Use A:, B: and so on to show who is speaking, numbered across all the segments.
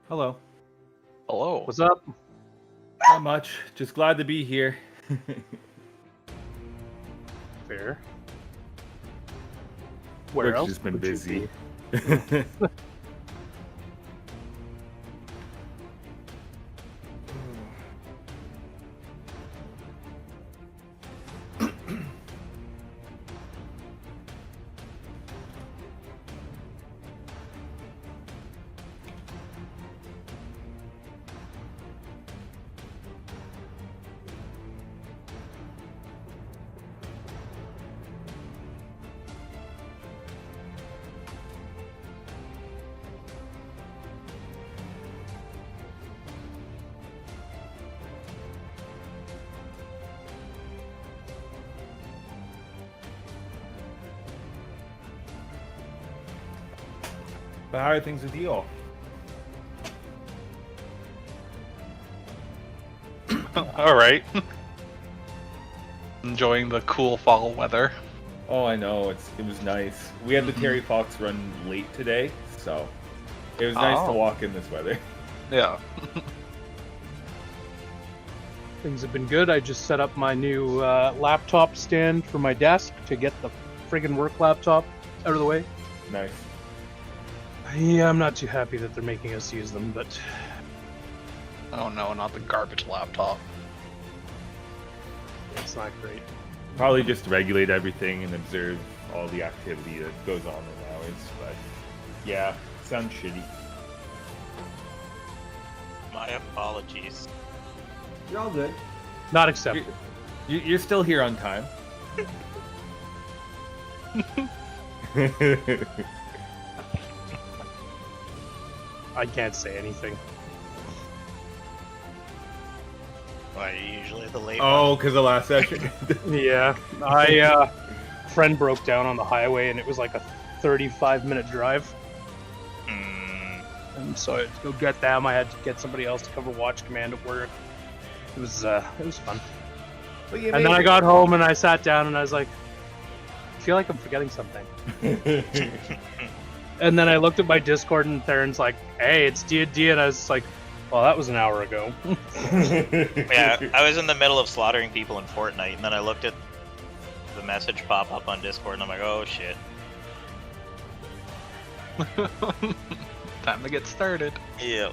A: Hello.
B: Hello.
C: What's up?
A: Not much. Just glad to be here.
C: Fair. Where
A: Work's
C: else
A: just been
C: would you
A: busy.
C: be?
A: But how are things with you all?
B: All right. Enjoying the cool fall weather.
A: Oh, I know. It was nice. We had the Terry Fox run late today, so it was nice to walk in this weather.
B: Yeah.
C: Things have been good. I just set up my new laptop stand for my desk to get the friggin' work laptop out of the way.
A: Nice.
C: Yeah, I'm not too happy that they're making us use them, but
B: Oh no, not the garbage laptop.
C: it's not great.
A: Probably just regulate everything and observe all the activity that goes on in hours. But yeah, sounds shitty.
D: My apologies.
A: You're all good.
C: Not accepted.
A: You're still here on time.
C: I can't say anything.
D: Why are you usually the late
A: Oh, because the last session.
C: Yeah, friend broke down on the highway and it was like a 35-minute drive.
D: one?
C: And so I had to go get them. I had to get somebody else to cover watch command at work. It was fun.
A: But you
C: And then
A: made
C: I
A: it.
C: got home and I sat down and I was like, I feel like I'm forgetting something. And then I looked at my Discord and Theron's like, hey, it's D&D, and I was like, well, that was an hour ago.
D: Yeah, I was in the middle of slaughtering people in Fortnite, and then I looked at the message pop up on Discord, and I'm like, oh shit.
B: Time to get started.
D: Yeah.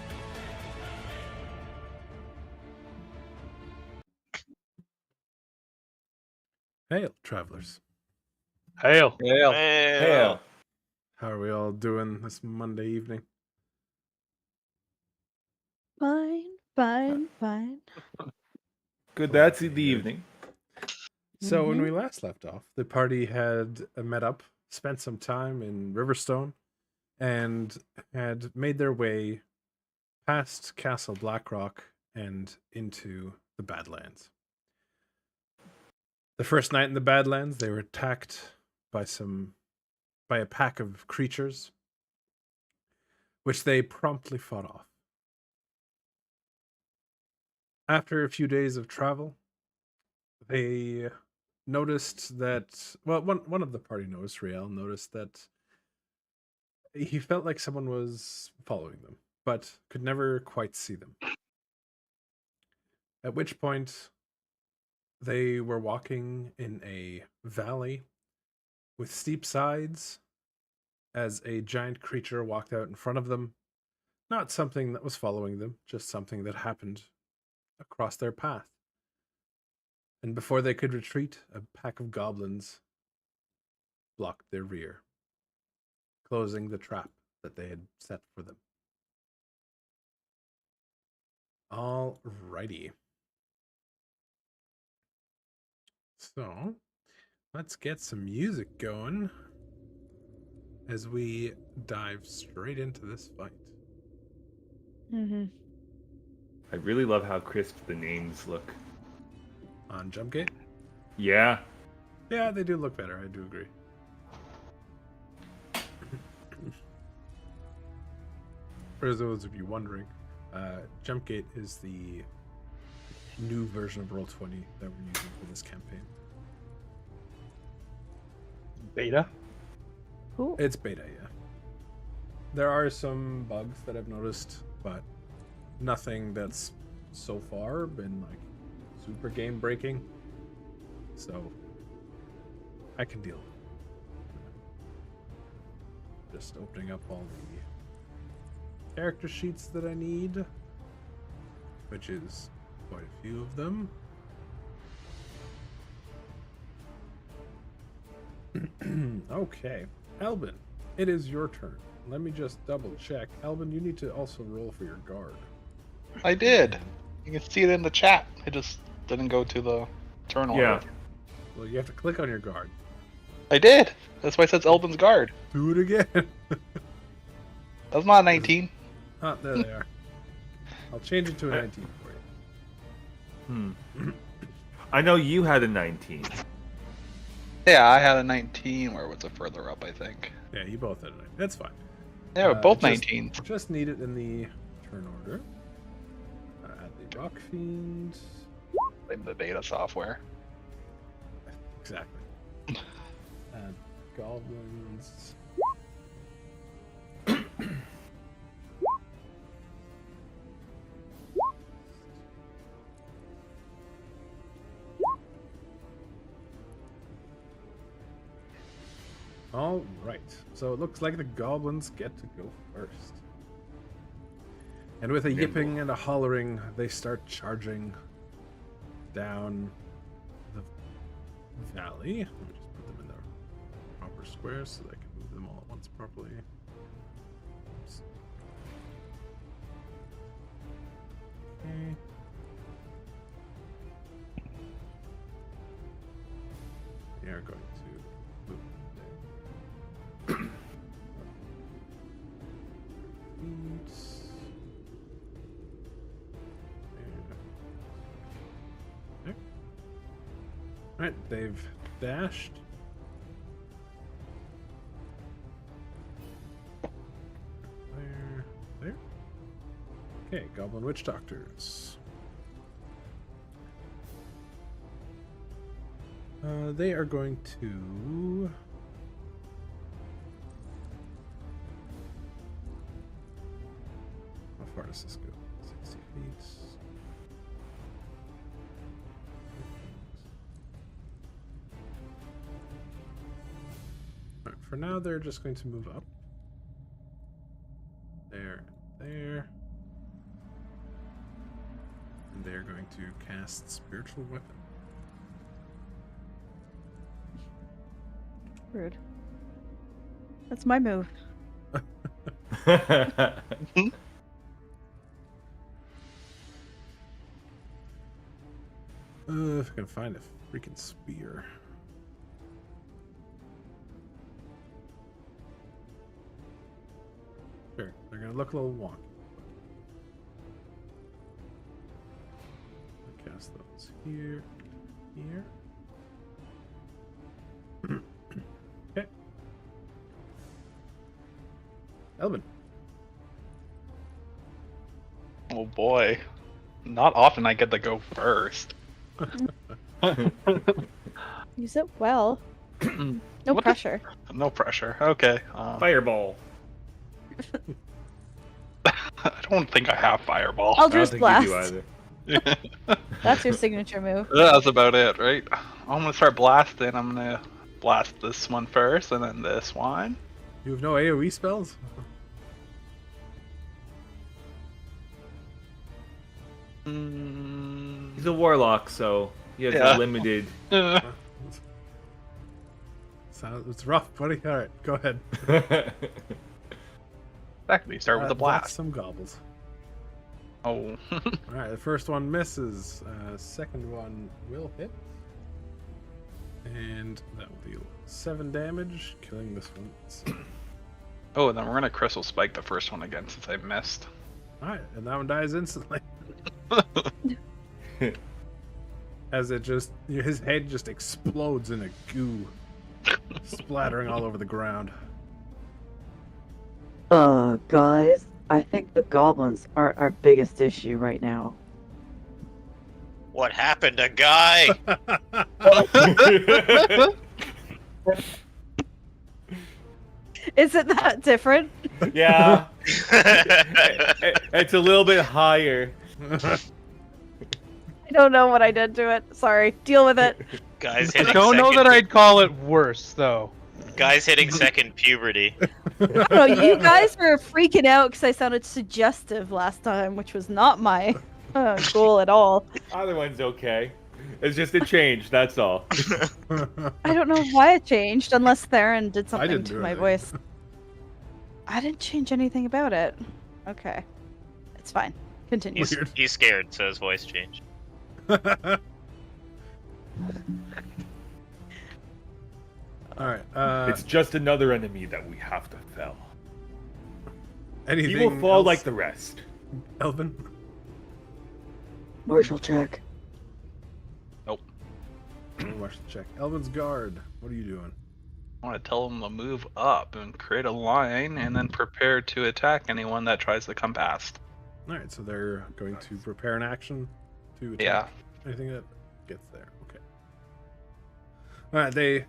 E: Hail, travelers.
C: Hail.
B: Yeah.
A: Hell.
E: How are we all doing this Monday evening?
F: Fine.
A: Good. That's the evening.
E: So when we last left off, the party had met up, spent some time in Riverstone, and had made their way past Castle Blackrock and into the Badlands. The first night in the Badlands, they were attacked by a pack of creatures, which they promptly fought off. After a few days of travel, they noticed that, well, one of the party noticed, Riel noticed that he felt like someone was following them, but could never quite see them. At which point, they were walking in a valley with steep sides as a giant creature walked out in front of them. Not something that was following them, just something that happened across their path. And before they could retreat, a pack of goblins blocked their rear, closing the trap that they had set for them. Alrighty. So, let's get some music going as we dive straight into this fight.
F: Mm-hmm.
A: I really love how crisp the names look.
E: On Jumpgate?
A: Yeah.
E: Yeah, they do look better, I do agree. For those of you wondering, Jumpgate is the new version of Roll20 that we're using for this campaign.
C: Beta?
F: Cool.
E: It's beta, yeah. There are some bugs that I've noticed, but nothing that's so far been like super game breaking. So I can deal with it. Just opening up all the character sheets that I need, which is quite a few of them. Okay, Elben, it is your turn. Let me just double check. Elben, you need to also roll for your guard.
B: I did. You can see it in the chat. I just didn't go to the turn order.
A: Yeah.
E: Well, you have to click on your guard.
B: I did. That's why it says Elben's guard.
E: Do it again.
B: That's not 19.
E: Ah, there they are. I'll change it to a 19 for you.
A: I know you had a 19.
B: Yeah, I had a 19. Where was it further up, I think?
E: Yeah, you both had a 19. That's fine.
B: Yeah, we're both
E: just-
B: 19s.
E: Just need it in the turn order. Add the Rock Fiend.
B: Blame the beta software.
E: Exactly. Add Goblins. All right. So it looks like the goblins get to go first. And with a yipping and a hollering, they start charging down the valley. Let me just put them in their proper squares so that I can move them all at once properly. Oops. Okay. They are going to move there. There. Alright, they've dashed. There. Okay, Goblin Witch Doctors. They are going to... How far does this go? 60 feet. Alright, for now, they're just going to move up. There, there. And they're going to cast Spiritual Weapon.
F: Rude. That's my move.
E: If I can find a freaking spear. Sure, they're gonna look a little wonky. I'll cast those here, here. Okay. Elben.
B: Oh boy. Not often I get to go first.
F: Use it well. No
B: What the-
F: pressure.
B: No pressure. Okay.
A: Fireball.
B: I don't think I have fireball.
F: I'll
A: I don't
F: just
A: think
F: blast.
A: you do either.
F: That's your signature move.
B: That's about it, right? I'm gonna start blasting. I'm gonna blast this one first, and then this one.
E: You have no AoE spells?
A: He's a warlock, so he has
B: Yeah.
A: a limited.
E: It's rough, buddy. Alright, go ahead.
B: Exactly. Start with the
E: That's
B: blast.
E: some gobbles.
B: Oh.
E: Alright, the first one misses. Second one will hit. And that will deal 7 damage, killing this one. So,
B: Oh, and then we're gonna crystal spike the first one again since I missed.
E: alright, and that one dies instantly. As it just, his head just explodes in a goo, splattering all over the ground.
G: Guys, I think the goblins are our biggest issue right now.
D: What happened to Guy?
F: Is it that different?
A: Yeah. It's a little bit higher.
F: I don't know what I did to it. Sorry. Deal with it.
D: Guys
C: I
D: hitting
C: don't know
D: second.
C: that I'd call it worse, though.
D: Guys hitting second puberty.
F: I don't know. You guys were freaking out because I sounded suggestive last time, which was not my goal at all.
A: Other one's okay. It's just a change, that's all.
F: I don't know why it changed, unless Theron did something
E: didn't
F: to
E: do
F: my
E: anything.
F: voice. I didn't change anything about it. Okay. It's fine. Continue.
A: Weird.
D: He's scared, so his voice changed.
E: Alright,
A: It's just another enemy that we have to fell.
E: anything
A: He will fall
E: else,
A: like the rest.
E: Elven?
G: Marshall check.
E: Marshal check. Elven's guard. What are you doing?
B: I want to tell them to move up and create a line, and then prepare to attack anyone that tries to come past.
E: Alright, so they're going to prepare an action to attack
B: Yeah.
E: anything that gets there. Okay. Alright, they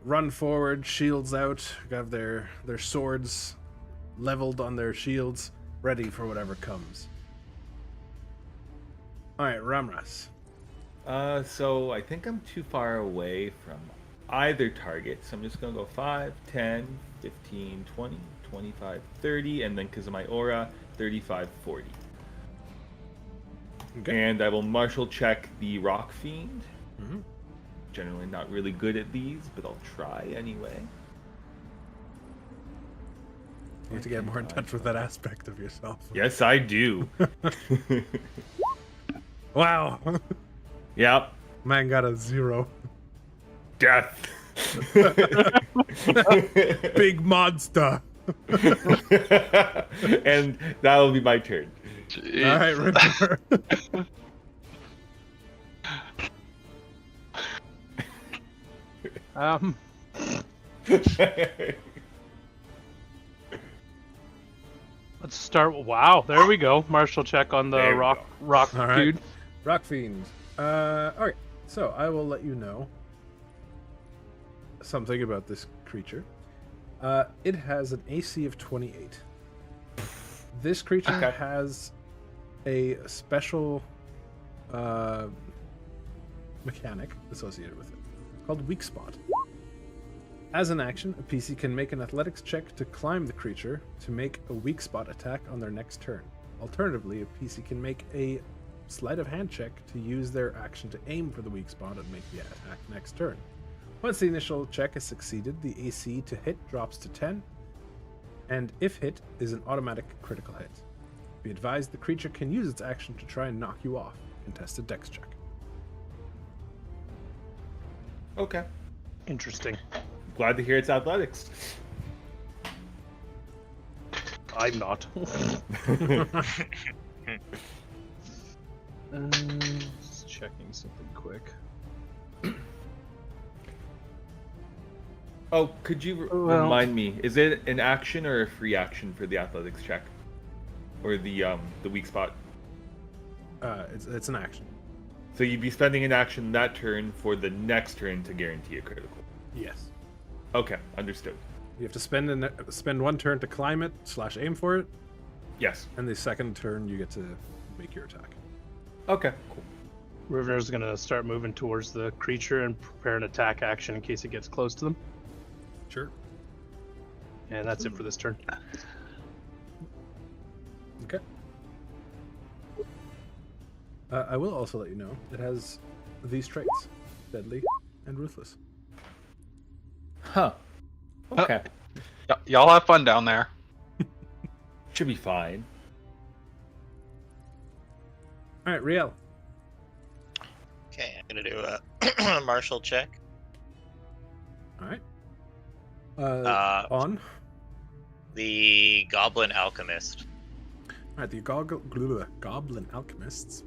E: run forward, shields out, have their swords leveled on their shields, ready for whatever comes. Alright, Ramras.
A: So I think I'm too far away from either target, so I'm just gonna go 5, 10, 15, 20, 25, 30, and then because of my aura, 35, 40.
E: Okay.
A: And I will martial check the Rock Fiend.
E: Mhm.
A: Generally not really good at these, but I'll try anyway.
E: You have to get more in touch with that aspect of yourself.
A: Yes, I do.
E: Wow.
A: Yep.
E: Man got a 0.
A: Death.
E: Big monster.
A: And that will be my turn.
B: Jeez.
E: Alright, Rivnor.
C: Let's start. Wow, there we go. Martial check on the
A: There we
C: rock
A: go.
C: rock
E: All right.
C: dude.
E: Rock Fiend. Alright, so I will let you know something about this creature. It has an AC of 28. This creature
A: Okay.
E: has a special mechanic associated with it called Weak Spot. As an action, a PC can make an athletics check to climb the creature to make a weak spot attack on their next turn. Alternatively, a PC can make a sleight of hand check to use their action to aim for the weak spot and make the attack next turn. Once the initial check has succeeded, the AC to hit drops to 10, and if hit, is an automatic critical hit. Be advised the creature can use its action to try and knock you off. Contest a dex check.
A: Okay.
C: Interesting.
A: Glad to hear it's athletics.
C: I'm not. Just checking something quick.
A: Oh, could you
C: Well-
A: remind me? Is it an action or a free action for the athletics check, or the weak spot?
E: It's an action.
A: So you'd be spending an action that turn for the next turn to guarantee a critical.
E: Yes.
A: Okay, understood.
E: You have to spend one turn to climb it / aim for it,
A: Yes.
E: and the second turn you get to make your attack.
A: Okay, cool.
C: Rivnor's gonna start moving towards the creature and prepare an attack action in case it gets close to them.
E: Sure.
C: And that's it for this turn.
E: Okay. I will also let you know it has these traits: deadly and ruthless.
A: Huh. Okay.
B: Y'all have fun down there.
A: Should be fine.
E: All right, Riel.
D: Okay, I'm gonna do a martial check.
E: All right. On.
D: The Goblin Alchemist.
E: All right, the Goblin Alchemists.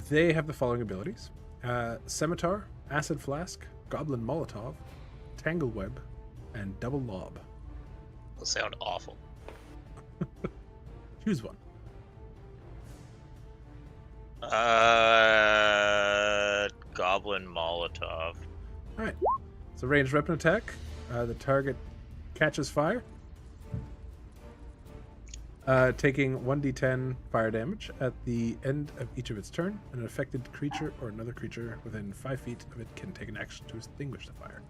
E: They have the following abilities: Scimitar, Acid Flask, Goblin Molotov, Tangle Web, and Double Lob.
D: Will sound awful.
E: Choose one.
D: Goblin Molotov.
E: All right. It's a ranged weapon attack. The target catches fire, taking 1d10 fire damage at the end of each of its turn. An affected creature or another creature within 5 feet of it can take an action to extinguish the fire.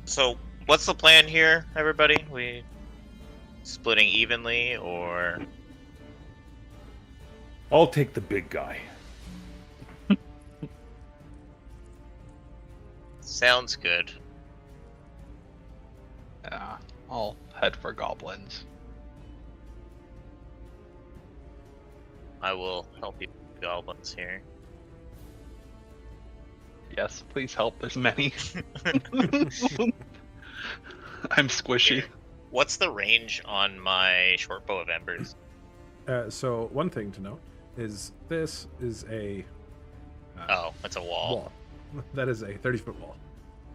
D: So, what's the plan here, everybody? We splitting evenly, or
A: I'll take the big guy.
D: sounds good.
B: Yeah, I'll head for goblins.
D: I will help you, goblins here.
B: Yes, please help. There's many. I'm squishy.
D: Here. What's the range on my short bow of embers?
E: So one thing to note is this is a
D: Oh, that's a wall.
E: That is a 30-foot wall.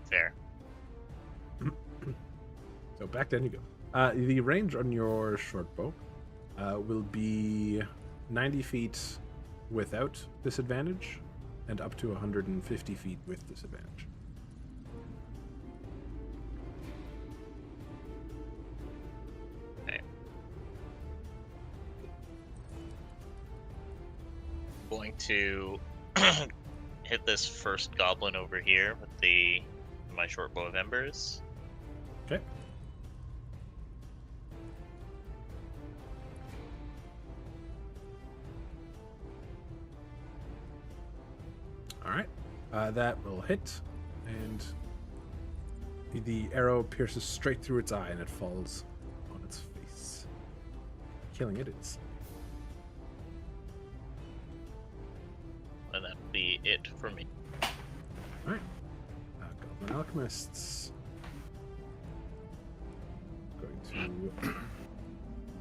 D: Fair.
E: So back then you go. The range on your short bow will be 90 feet without disadvantage and up to 150 feet with disadvantage.
D: Okay. Going to hit this first goblin over here with my short bow of embers.
E: Okay. All right. That will hit, and the arrow pierces straight through its eye, and it falls on its face, killing it.
D: And that'll be it for me.
E: All right. Goblin Alchemists going to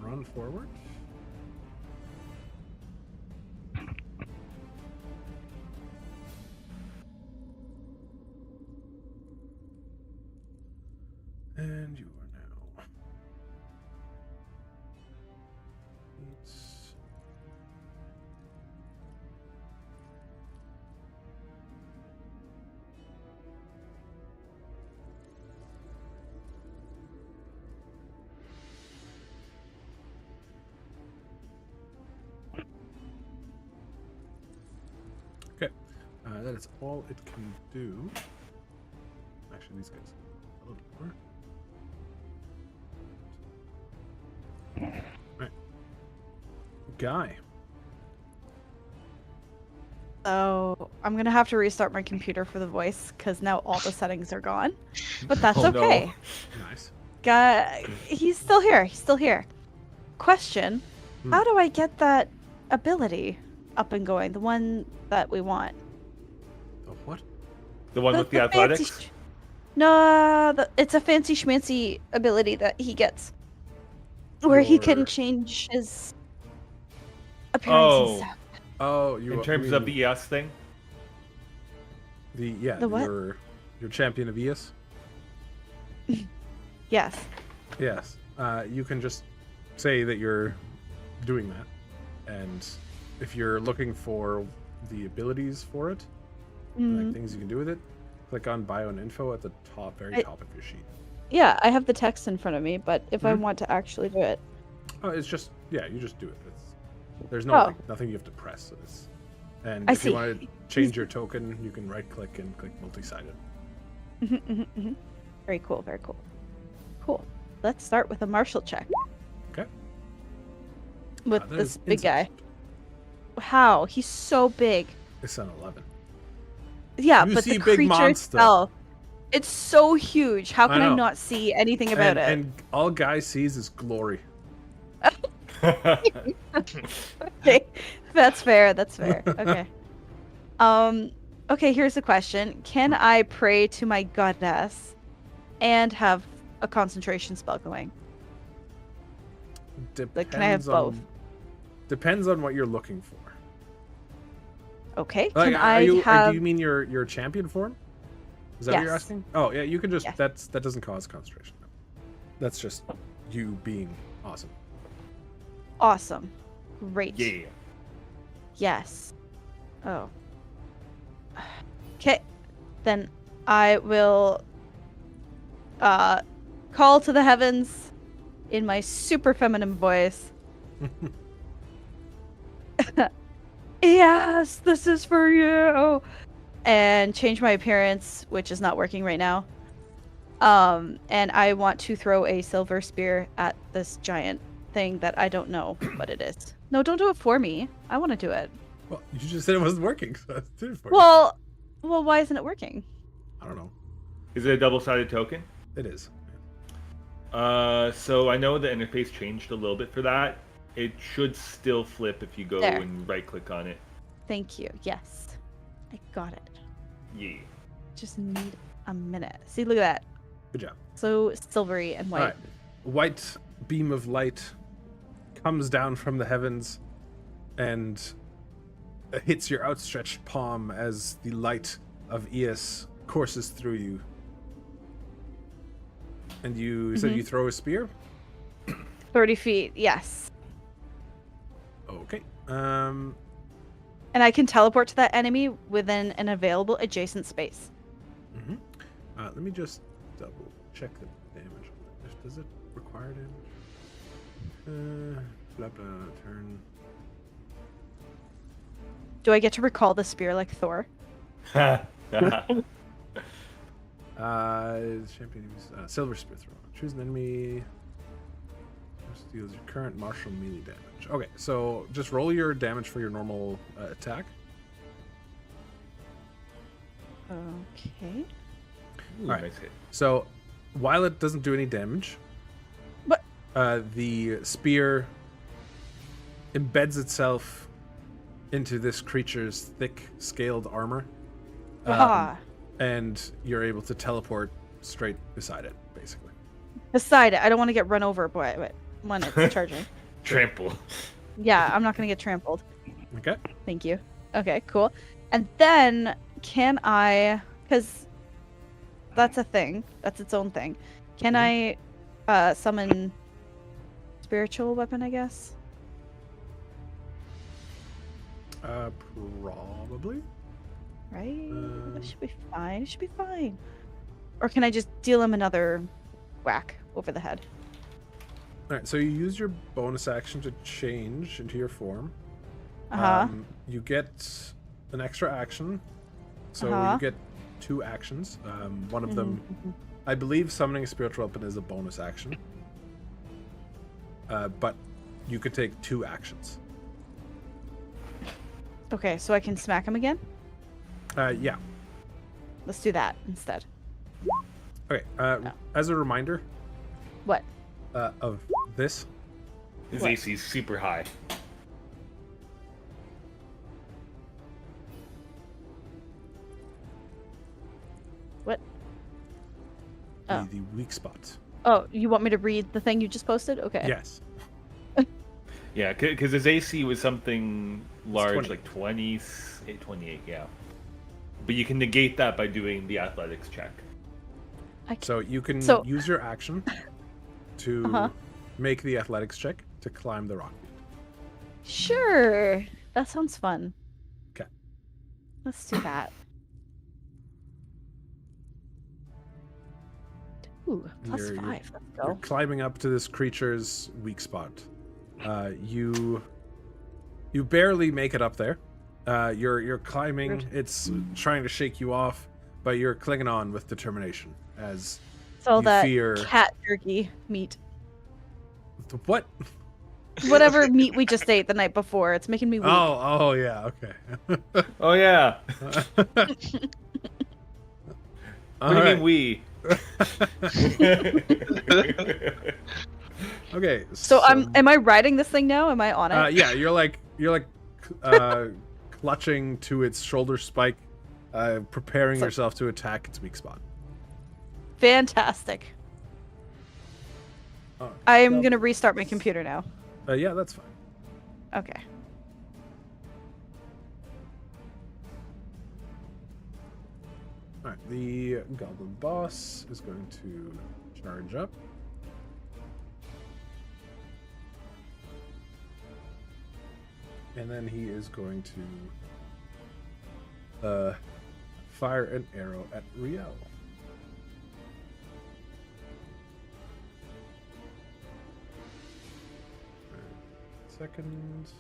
E: run forward. And you are now. It's... Okay. That is all it can do. Actually, these guys a little bit more. Right. Guy.
F: So I'm gonna have to restart my computer for the voice because now all the settings are gone. But that's
A: Oh, no.
F: okay.
E: Nice.
F: Guy, he's still here. He's still here. Question: How do I get that ability up and going? The one that we want.
E: Oh, what?
A: The one with the
F: fancy
A: athletics?
F: No, it's a fancy schmancy ability that he gets, where he can
E: Your-
F: change his appearance and
A: Oh.
F: stuff.
E: Oh, you
A: In terms of the ES thing?
E: the
F: The what?
E: your champion of ES.
F: Yes.
E: Yes. You can just say that you're doing that, and if you're looking for the abilities for it, like things you can do with it, click on Bio and Info at the top, very top of your sheet.
F: Yeah, I have the text in front of me, but if I want to actually do it,
E: Oh, it's just you just do it. There's no nothing you have to press. So and
F: I
E: if
F: see.
E: you want to change your token, you can right click and click multi-sided.
F: Very cool. Very cool. Cool. Let's start with a martial check
E: Okay.
F: with
E: That
F: this
E: is
F: big guy.
E: insufficient.
F: How? He's so big.
E: It's an 11.
F: Yeah,
E: You
F: but
E: see
F: the
E: big
F: creature
E: monster.
F: itself, it's so huge. How can I
E: know.
F: not see anything about it?
E: And all Guy sees is glory.
F: Okay, that's fair. That's fair. Okay. Okay. Here's the question: Can I pray to my goddess and have a concentration spell going? Like, can I have both?
E: Depends on what you're looking for.
F: Okay.
E: Like,
F: Can I have?
E: do you mean your champion form? Is that what you're
F: Yes.
E: asking? Oh yeah, you can just
F: Yes.
E: that doesn't cause concentration. No. That's just you being Awesome.
F: Awesome. Great.
A: Yeah.
F: Yes. Oh. Okay. Then I will call to the heavens in my super feminine voice. Yes, this is for you. And change my appearance, which is not working right now. And I want to throw a silver spear at this giant thing that I don't know what it is. No, don't do it for me. I want to do it.
E: Well, you just said it wasn't working, so I did it for you.
F: Well, why isn't it working?
E: I don't know.
A: Is it a double-sided token?
E: It is.
A: So I know the interface changed a little bit for that. It should still flip if you go
F: There.
A: and right-click on it.
F: Thank you. Yes. I got it.
A: Yeah.
F: Just need a minute. See, look at that.
E: Good job.
F: So silvery and white.
E: All right. White beam of light comes down from the heavens and hits your outstretched palm as the light of Eos courses through you. And you said you throw a spear?
F: 30 feet, yes.
E: Okay.
F: And I can teleport to that enemy within an available adjacent space.
E: Let me just double check the damage. Does it require damage? Blah blah. Turn.
F: Do I get to recall the spear like Thor?
E: Champion silver spear throw. Choose an enemy. Deals your current martial melee damage. Okay, so just roll your damage for your normal attack.
F: Okay.
A: Ooh,
E: Alright.
A: nice hit.
E: So while it doesn't do any damage,
F: But
E: the spear embeds itself into this creature's thick scaled armor. And you're able to teleport straight beside it, basically.
F: Beside it, I don't want to get run over by it when it's charging.
A: Trample.
F: Yeah, I'm not going to get trampled.
E: Okay.
F: Thank you. Okay, cool. And then can I, because that's a thing, that's its own thing. Can I summon spiritual weapon, I guess?
E: Probably.
F: Right? That should be fine. It should be fine. Or can I just deal him another whack over the head?
E: All right, so you use your bonus action to change into your form. You get an extra action, so you get 2 actions. One of them, I believe, summoning a spiritual weapon is a bonus action. But you could take 2 actions.
F: Okay, so I can smack him again?
E: Yeah.
F: Let's do that instead.
E: Okay. As a reminder
F: What?
E: of this,
A: His
F: What?
A: AC is super high.
F: What? Oh.
E: the weak spots.
F: Oh, you want me to read the thing you just posted? Okay.
E: Yes.
A: Yeah, because his AC was something large,
E: 20.
A: like 28, yeah. But you can negate that by doing the athletics check.
E: So you can
F: So-
E: use your action to make the athletics check to climb the rock.
F: Sure. That sounds fun.
E: 'Kay.
F: Let's do that. Ooh, plus
E: You're-
F: 5. Let's
E: You're
F: go.
E: climbing up to this creature's weak spot. You barely make it up there. You're climbing.
F: Rude.
E: It's trying to shake you off, but you're clinging on with determination as
F: So
E: you
F: that
E: fear-
F: cat jerky meat.
E: what?
F: Whatever meat we just ate the night before. It's making me weak.
E: Oh yeah, okay.
A: Oh, yeah. What do you mean we?
E: Okay.
F: So am I riding this thing now? Am I on it?
E: Yeah, you're like clutching to its shoulder spike, preparing
F: So-
E: yourself to attack its weak spot.
F: Fantastic.
E: Alright,
F: I'm
E: so-
F: gonna restart my computer now.
E: Yeah, that's fine.
F: Okay.
E: All right, the goblin boss is going to charge up. and then he is going to fire an arrow at Riel. Seconds.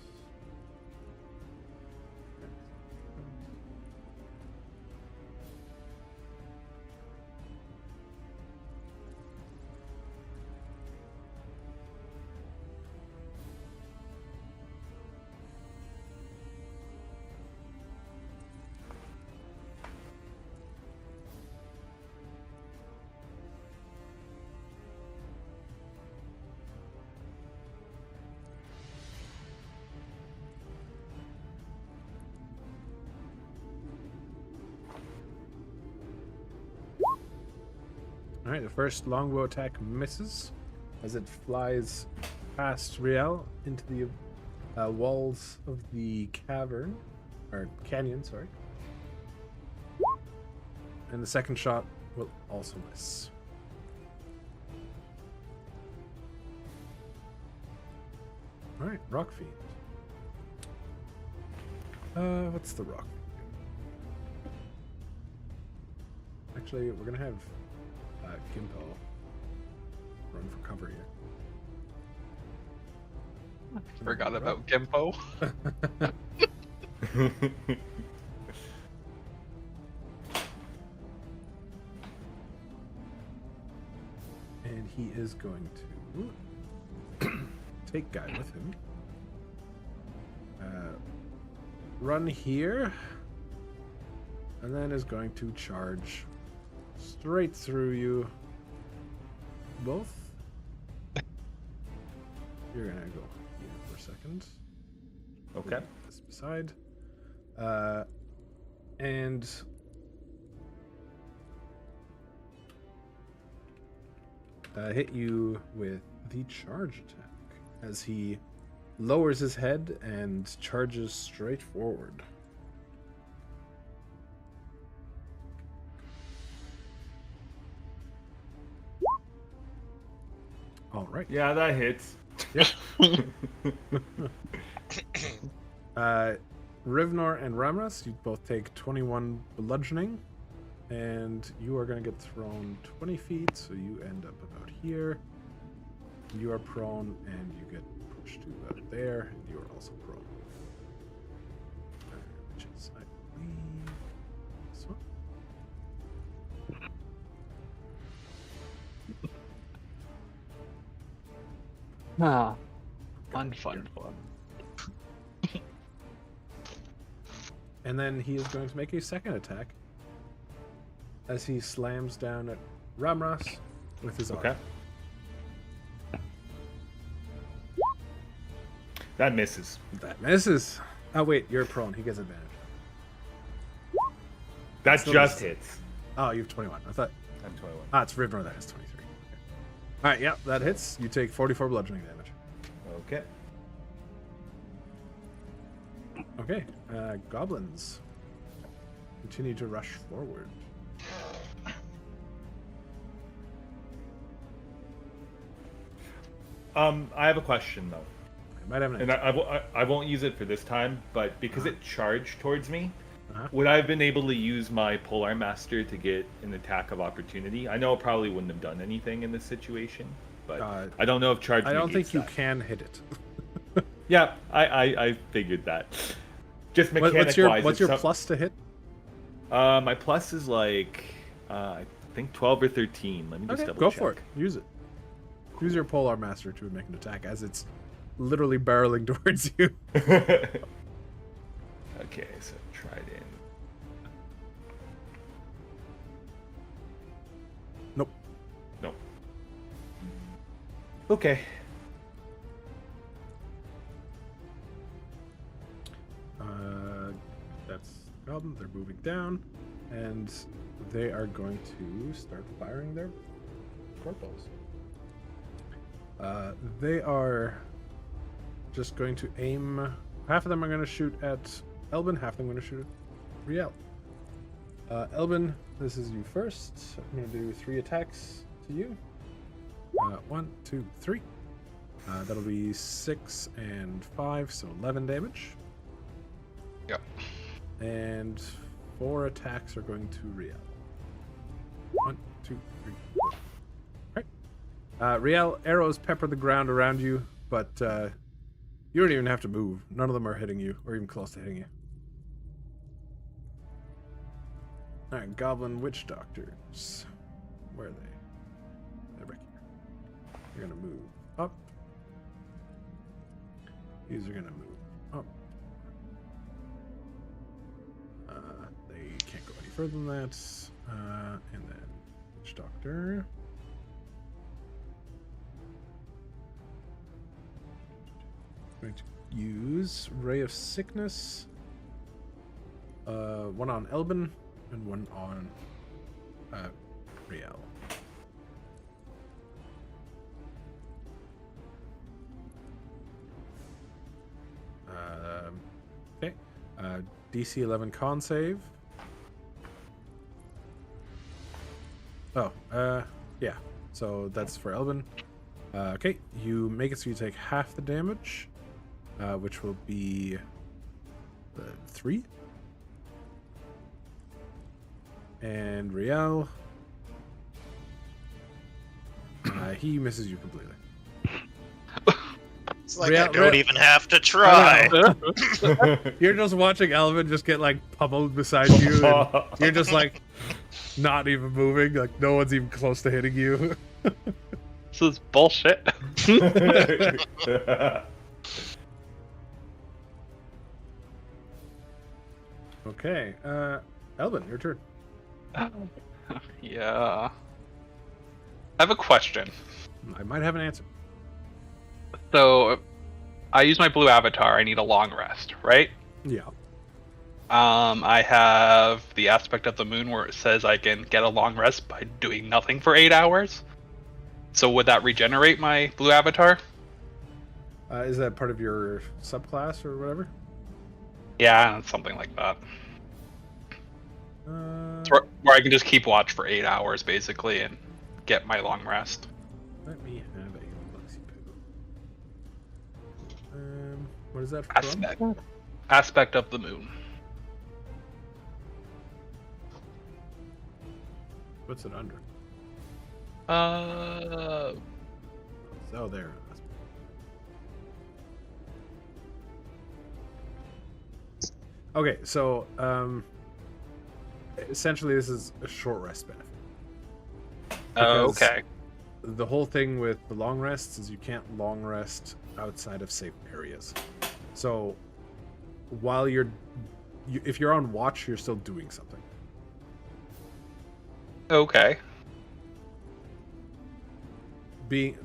E: Alright, the first longbow attack misses as it flies past Riel into the walls of the cavern, or canyon, sorry. And the second shot will also miss. Alright, Rock Fiend. What's the Rock? Actually, we're gonna have Gimpo run for cover here.
B: Forgot about Gimpo.
E: And he is going to take Guy with him. Run here. And then is going to charge straight through you both. You're gonna go here for a second.
A: Okay.
E: This beside. And hit you with the charge attack as he lowers his head and charges straight forward. All right.
A: Yeah, that hits.
E: Yep. Rivnor and Ramras, you both take 21 bludgeoning, and you are going to get thrown 20 feet, so you end up about here. You are prone, and you get pushed to about there, and you are also prone. Which is, I believe, this one.
B: Ah, fun.
E: And then he is going to make a second attack as he slams down at Ramras with his arm.
A: Okay. That misses.
E: That misses. Oh, wait, you're prone. He gets advantage.
A: That
E: Still
A: just
E: misses.
A: hits.
E: Oh, you have 21. I thought.
A: I'm 21.
E: Ah, it's Rivnor that has 23. Okay. All right, yeah, that hits. You take 44 bludgeoning damage.
A: Okay.
E: Okay, goblins continue to rush forward.
A: I have a question though,
E: I might have an
A: and I won't use it for this time, but because it charged towards me,
E: Uh-huh.
A: would I have been able to use my Polar Master to get an attack of opportunity? I know it probably wouldn't have done anything in this situation, but I don't know if charge.
E: I don't
A: negates
E: think you
A: that.
E: can hit it.
A: Yeah, I figured that. Just mechanic wise,
E: what's your plus to hit?
A: My plus is like I think 12 or 13. Let me just
E: Okay,
A: double
E: go
A: check.
E: for it. Use it. Use your Polar Master to make an attack as it's literally barreling towards you.
A: Okay, so trident.
E: Nope.
A: Nope. Okay.
E: That's goblin. They're moving down, and they are going to start firing their corpos. They are just going to aim. Half of them are going to shoot at Elben. Half of them are going to shoot at Riel. Elben, this is you first. I'm going to do 3 attacks to you. 1, 2, 3. That'll be 6 and 5, so 11 damage. And 4 attacks are going to Riel. 1, 2, 3, 4. Alright. Riel, arrows pepper the ground around you, but you don't even have to move. None of them are hitting you, or even close to hitting you. Alright, Goblin Witch Doctors. Where are they? They're back here. They're gonna move up. These are gonna move up. They can't go any further than that. And then Witch Doctor. Going to use Ray of Sickness. One on Elben and one on Riel. Okay. DC 11 con save. Oh, yeah. So that's for Elben. Okay, you make it so you take half the damage, which will be 3. And Riel, he misses you completely.
D: It's like I don't even have to try.
E: You're just watching Elben just get like pummeled beside you. And you're just like not even moving. Like no one's even close to hitting you.
B: This is bullshit.
E: Okay, Elben, your turn.
B: Yeah. I have a question.
E: I might have an answer.
B: So, I use my blue avatar. I need a long rest, right?
E: Yeah.
B: I have the aspect of the moon where it says I can get a long rest by doing nothing for 8 hours. So would that regenerate my blue avatar?
E: Is that part of your subclass or whatever?
B: Yeah, something like that. Where I can just keep watch for 8 hours, basically, and get my long rest.
E: Let me have a look-see poo. What is that from?
B: Aspect of the moon.
E: What's it under?
B: Uh,
E: Oh, there. Okay, so essentially this is a short rest benefit.
B: oh,
E: Because
B: okay.
E: The whole thing with the long rests is you can't long rest outside of safe areas. So while if you're on watch, you're still doing something.
B: Okay.
E: Being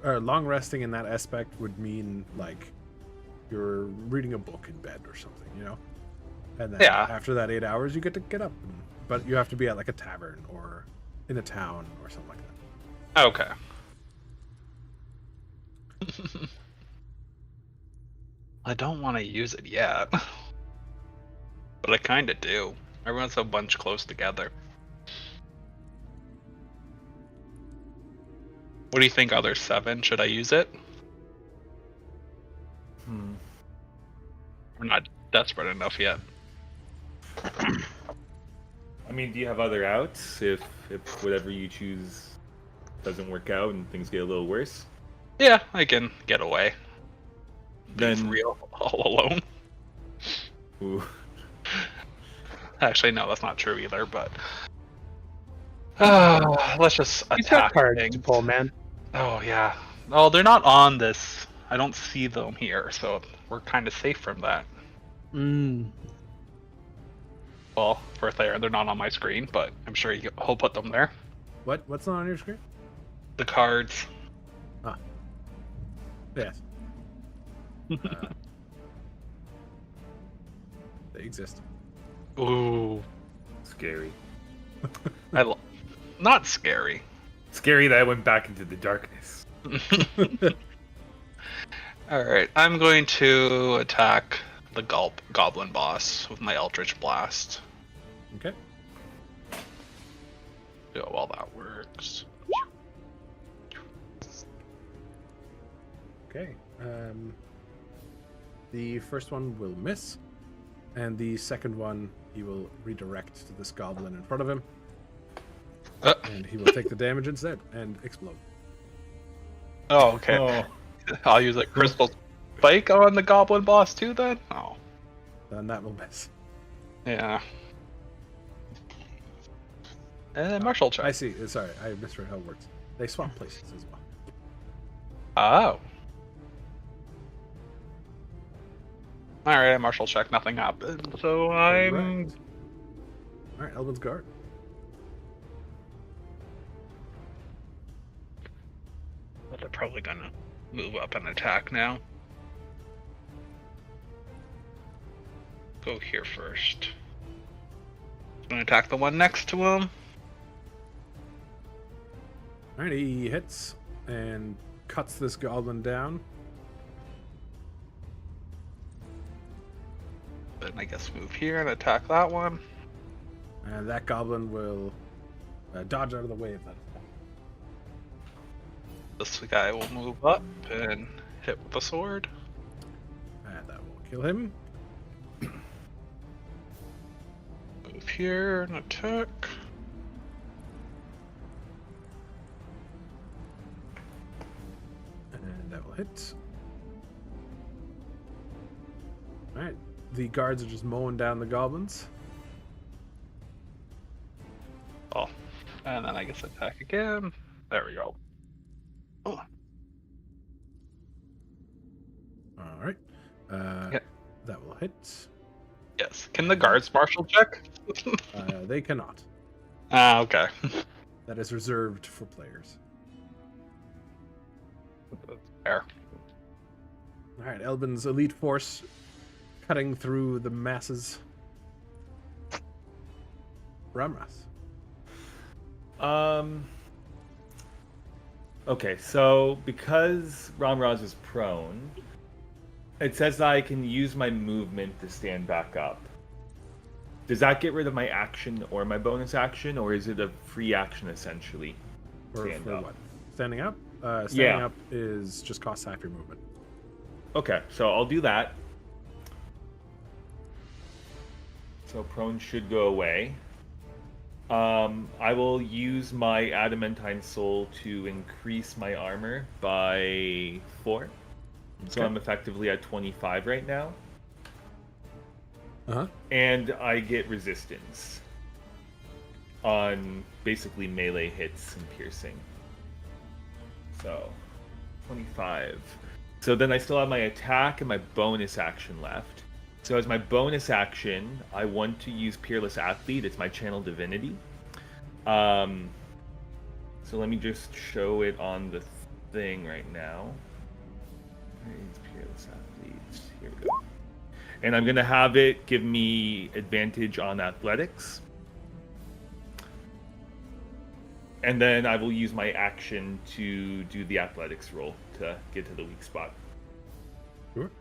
E: long resting in that aspect would mean like you're reading a book in bed or something, you know? And then
B: Yeah.
E: after that 8 hours, you get to get up. But you have to be at like a tavern or in a town or something like that.
B: Okay. I don't want to use it yet. But I kind of do. Everyone's a bunch close together. What do you think, other 7? Should I use it? We're not desperate enough yet.
A: I mean, do you have other outs if whatever you choose doesn't work out and things get a little worse?
B: Yeah, I can get away.
A: Then
B: Real all alone.
A: Ooh.
B: Actually, no, that's not true either, but... let's just
C: He's got
B: attack
C: cards
B: things.
C: to pull, man.
B: Oh, yeah. Oh, they're not on this. I don't see them here, so we're kind of safe from that. Well, for they're not on my screen, but I'm sure he'll put them there.
E: What's not on your screen?
B: The cards.
E: Yes. They exist.
B: Ooh.
A: Scary.
B: Not scary.
A: Scary that I went back into the darkness.
B: Alright, I'm going to attack the goblin boss with my Eldritch Blast.
E: Okay.
B: Oh, well, that works.
E: Okay. The first one will miss. And the second one, he will redirect to this goblin in front of him. And he will take the damage instead and explode.
B: Oh, okay.
A: Oh,
B: I'll use a crystal spike on the goblin boss too then? Oh.
E: Then that will miss.
B: Yeah. And then martial check.
E: I see. Sorry, I misread how it works. They swap places as well.
B: Oh. Alright, martial check, nothing happened. So I'm...
E: Correct. Alright, Elben's guard.
B: But they're probably gonna move up and attack now. Go here first. Gonna attack the one next to him.
E: Alright, he hits and cuts this goblin down.
B: Then I guess move here and attack that one.
E: And that goblin will dodge out of the way of that.
B: This guy will move up and hit with the sword.
E: And that will kill him.
B: Move here and attack.
E: And that will hit. Alright, the guards are just mowing down the goblins.
B: Oh, and then I guess attack again. There we go. Oh.
E: Alright.
B: Yeah.
E: That will hit.
B: Yes. Can the guards martial check?
E: They cannot.
B: Ah, okay.
E: That is reserved for players.
B: Fair.
E: Alright, Elben's elite force cutting through the masses. Ramras.
A: Okay, so because Ramras is prone, it says that I can use my movement to stand back up. Does that get rid of my action or my bonus action, or is it a free action essentially?
E: For
A: Stand up.
E: what? Standing up? Standing
A: Yeah.
E: up is just costs half your movement.
A: Okay, so I'll do that. So prone should go away. I will use my adamantine soul to increase my armor by 4. So
E: Okay.
A: I'm effectively at 25 right now.
E: Uh-huh.
A: And I get resistance on basically melee hits and piercing. So 25. So then I still have my attack and my bonus action left. So as my bonus action, I want to use Peerless Athlete. It's my channel divinity. So let me just show it on the thing right now. It's Peerless Athlete. Here we go. And I'm gonna have it give me advantage on athletics. And then I will use my action to do the athletics roll to get to the weak spot.
E: Sure.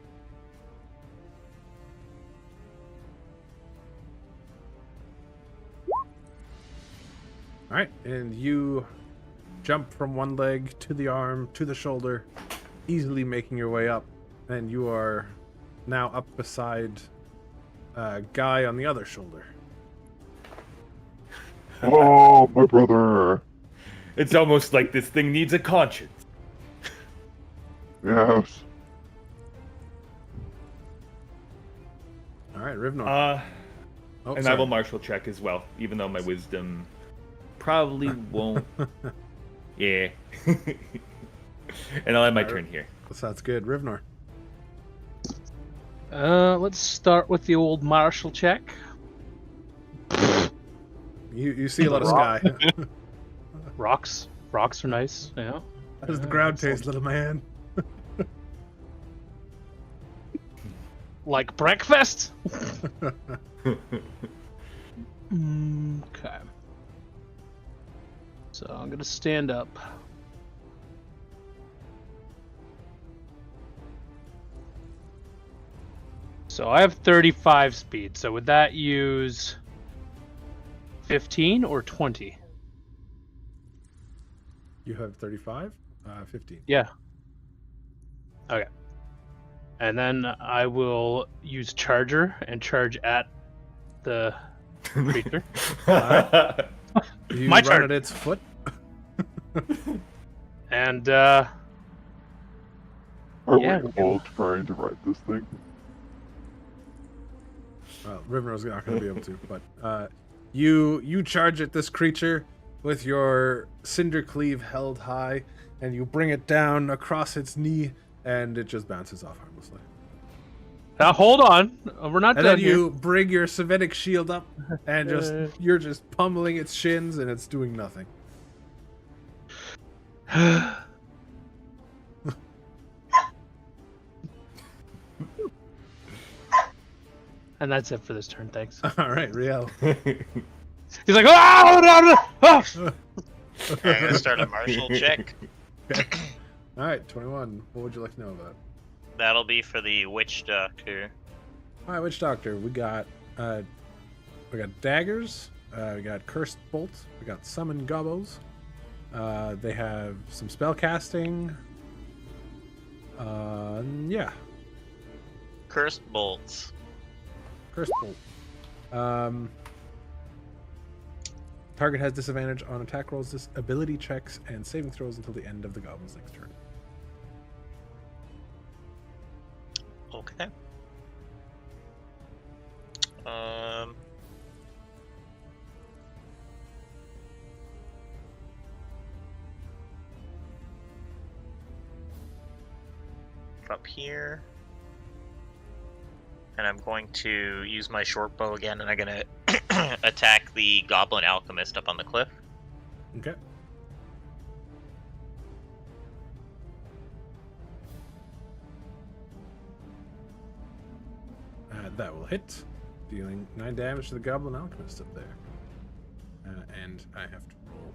E: Alright, and you jump from one leg to the arm to the shoulder, easily making your way up, and you are now up beside Guy on the other shoulder.
H: Oh, my brother.
A: It's almost like this thing needs a conscience.
H: Yes.
E: Alright, Rivnor. Oh,
A: And I
E: sorry.
A: will martial check as well, even though my wisdom probably won't. Yeah. And I'll have my turn here.
E: Sounds good. Rivnor.
C: Let's start with the old martial check.
E: You see a lot of sky.
C: Rocks are nice. Yeah.
E: How does the ground taste, little man?
C: Like breakfast. Okay. So I'm gonna stand up. So I have 35 speed. So would that use 15 or 20?
E: You have 35? 15.
C: Yeah. Okay. And then I will use Charger and charge at the creature.
E: You
C: My
E: run
C: turn.
E: at its foot.
C: And
H: Are
C: Yeah,
H: we all trying to ride this thing?
E: Well, Rivnor's not going to be able to, but you charge at this creature with your cinder cleave held high, and you bring it down across its knee, and it just bounces off harmlessly.
C: now hold on, we're not
E: And
C: done
E: then you bring your Semitic shield up, and you're just pummeling its shins, and it's doing nothing.
C: here. And that's it for this turn. Thanks.
E: All right, Riel.
C: He's like, ah!
D: I'm gonna start a martial check.
E: All right, 21. What would you like to know about?
D: That'll be for the witch doctor.
E: All right, Witch Doctor. We got daggers. We got cursed bolt. We got summon gobos. They have some spell casting. Yeah,
D: Cursed bolts.
E: cursed bolt. Target has disadvantage on attack rolls, ability checks, and saving throws until the end of the goblin's next turn.
D: Okay. Up here. And I'm going to use my short bow again, and I'm gonna attack the goblin alchemist up on the cliff.
E: Okay. That will hit, dealing 9 damage to the goblin alchemist up there. And I have to roll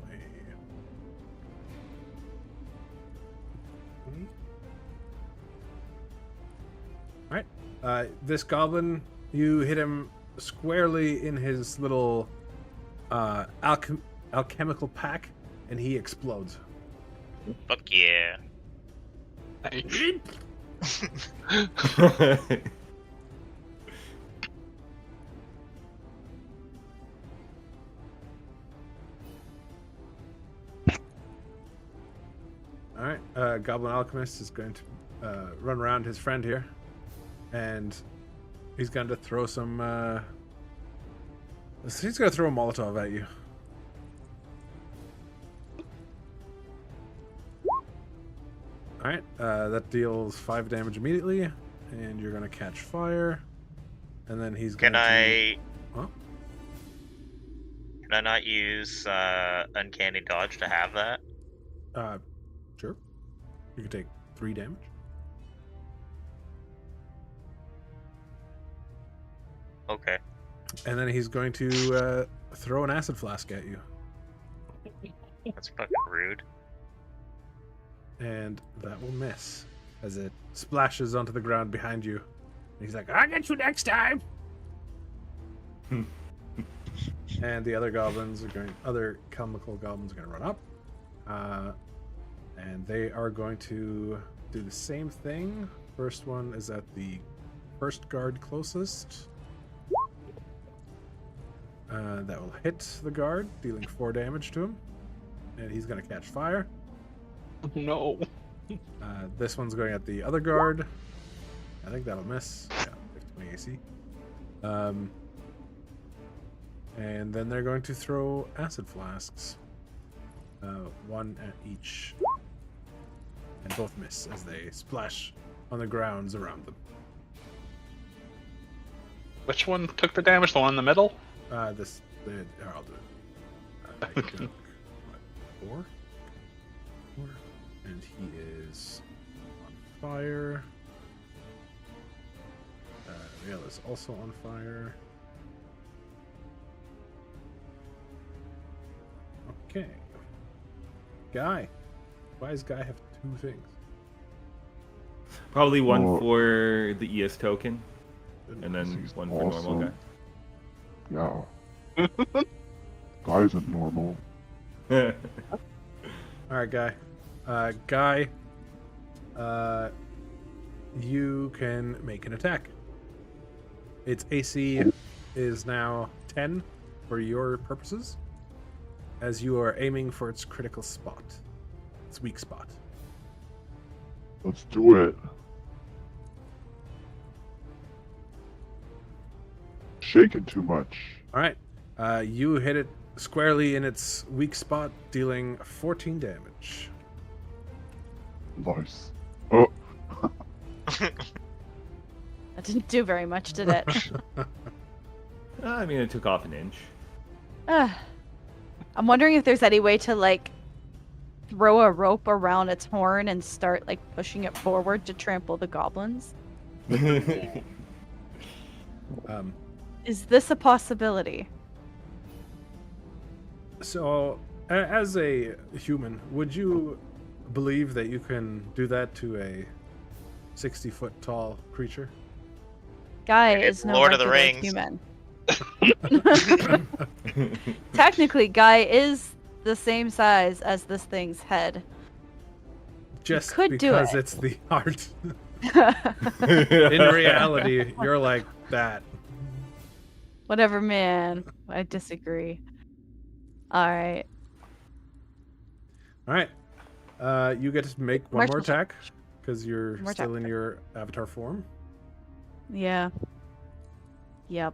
E: a. Alright. This goblin, you hit him squarely in his little alchemical pack, and he explodes.
D: Fuck yeah.
E: Alright, Goblin Alchemist is going to run around his friend here, and he's going to throw some. He's going to throw a Molotov at you. Alright, that deals 5 damage immediately, and you're going to catch fire. And then he's going
D: Can
E: to.
D: I?
E: Huh?
D: Can I not use Uncanny Dodge to have that?
E: Sure. You can take 3 damage.
D: Okay.
E: And then he's going to throw an acid flask at you.
D: That's fucking rude.
E: And that will miss as it splashes onto the ground behind you. And he's like, I'll get you next time. And the other chemical goblins are going to run up. And they are going to do the same thing. First one is at the first guard closest. That will hit the guard, dealing 4 damage to him. And he's going to catch fire.
B: No.
E: This one's going at the other guard. I think that'll miss. Yeah, 20 AC. And then they're going to throw acid flasks. 1 at each. And both miss as they splash on the grounds around them.
B: Which one took the damage? The one in the middle?
E: I'll do it. He took, 4? 4. And he is on fire. Riel is also on fire. Okay. Guy. Why does Guy have 2 things?
A: Probably one
H: Oh.
A: for the ES token, and then
H: He's
A: one for normal guy.
H: No. Guy isn't normal.
E: Alright, Guy. Guy you can make an attack. Its AC is now 10 for your purposes, as you are aiming for its critical spot, its weak spot.
H: Let's do it. Shaking too much.
E: All right, you hit it squarely in its weak spot, dealing 14 damage.
H: Nice. Oh,
F: That didn't do very much, did it?
A: I mean, it took off an inch.
F: I'm wondering if there's any way to like throw a rope around its horn and start like pushing it forward to trample the goblins. Is this a possibility?
E: So, as a human, would you believe that you can do that to a 60-foot tall creature?
F: Guy
D: It's
F: is no
D: Lord of the
F: regular
D: Rings.
F: human. Technically, Guy is the same size as this thing's head.
E: Just
F: could do
E: because
F: it.
E: it's the art. In reality, you're like that.
F: Whatever, man. I disagree. All right.
E: All right. You get to make one more
F: Martial
E: attack because you're
F: More
E: still in
F: attack.
E: your avatar form.
F: Yeah. Yep.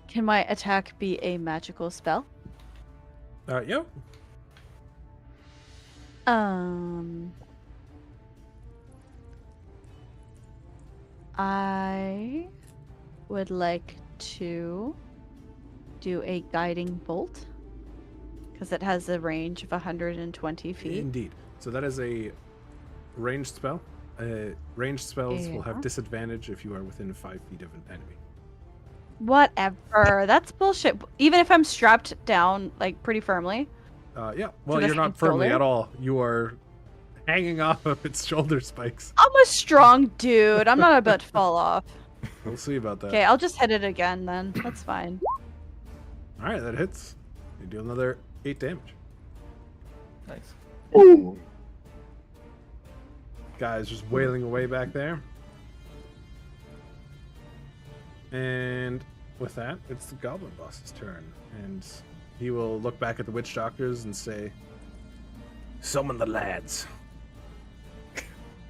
F: Can my attack be a magical spell?
E: Yeah.
F: I would like to do a guiding bolt because it has a range of 120 feet.
E: Indeed. So that is a ranged spell. Ranged spells will have
F: Yeah.
E: disadvantage if you are within 5 feet of an enemy.
F: Whatever. That's bullshit. Even if I'm strapped down like pretty firmly.
E: Yeah. Well,
F: the
E: you're not
F: thing's
E: firmly
F: shoulder?
E: at all. You are hanging off of its shoulder spikes.
F: I'm a strong dude. I'm not about to fall off.
E: We'll see about that.
F: Okay, I'll just hit it again then. That's fine.
E: All right, that hits. You deal another 8 damage.
A: Nice.
H: oh.
E: Guy's just wailing away back there. And with that, it's the goblin boss's turn. And he will look back at the witch doctors and say, "Summon the lads."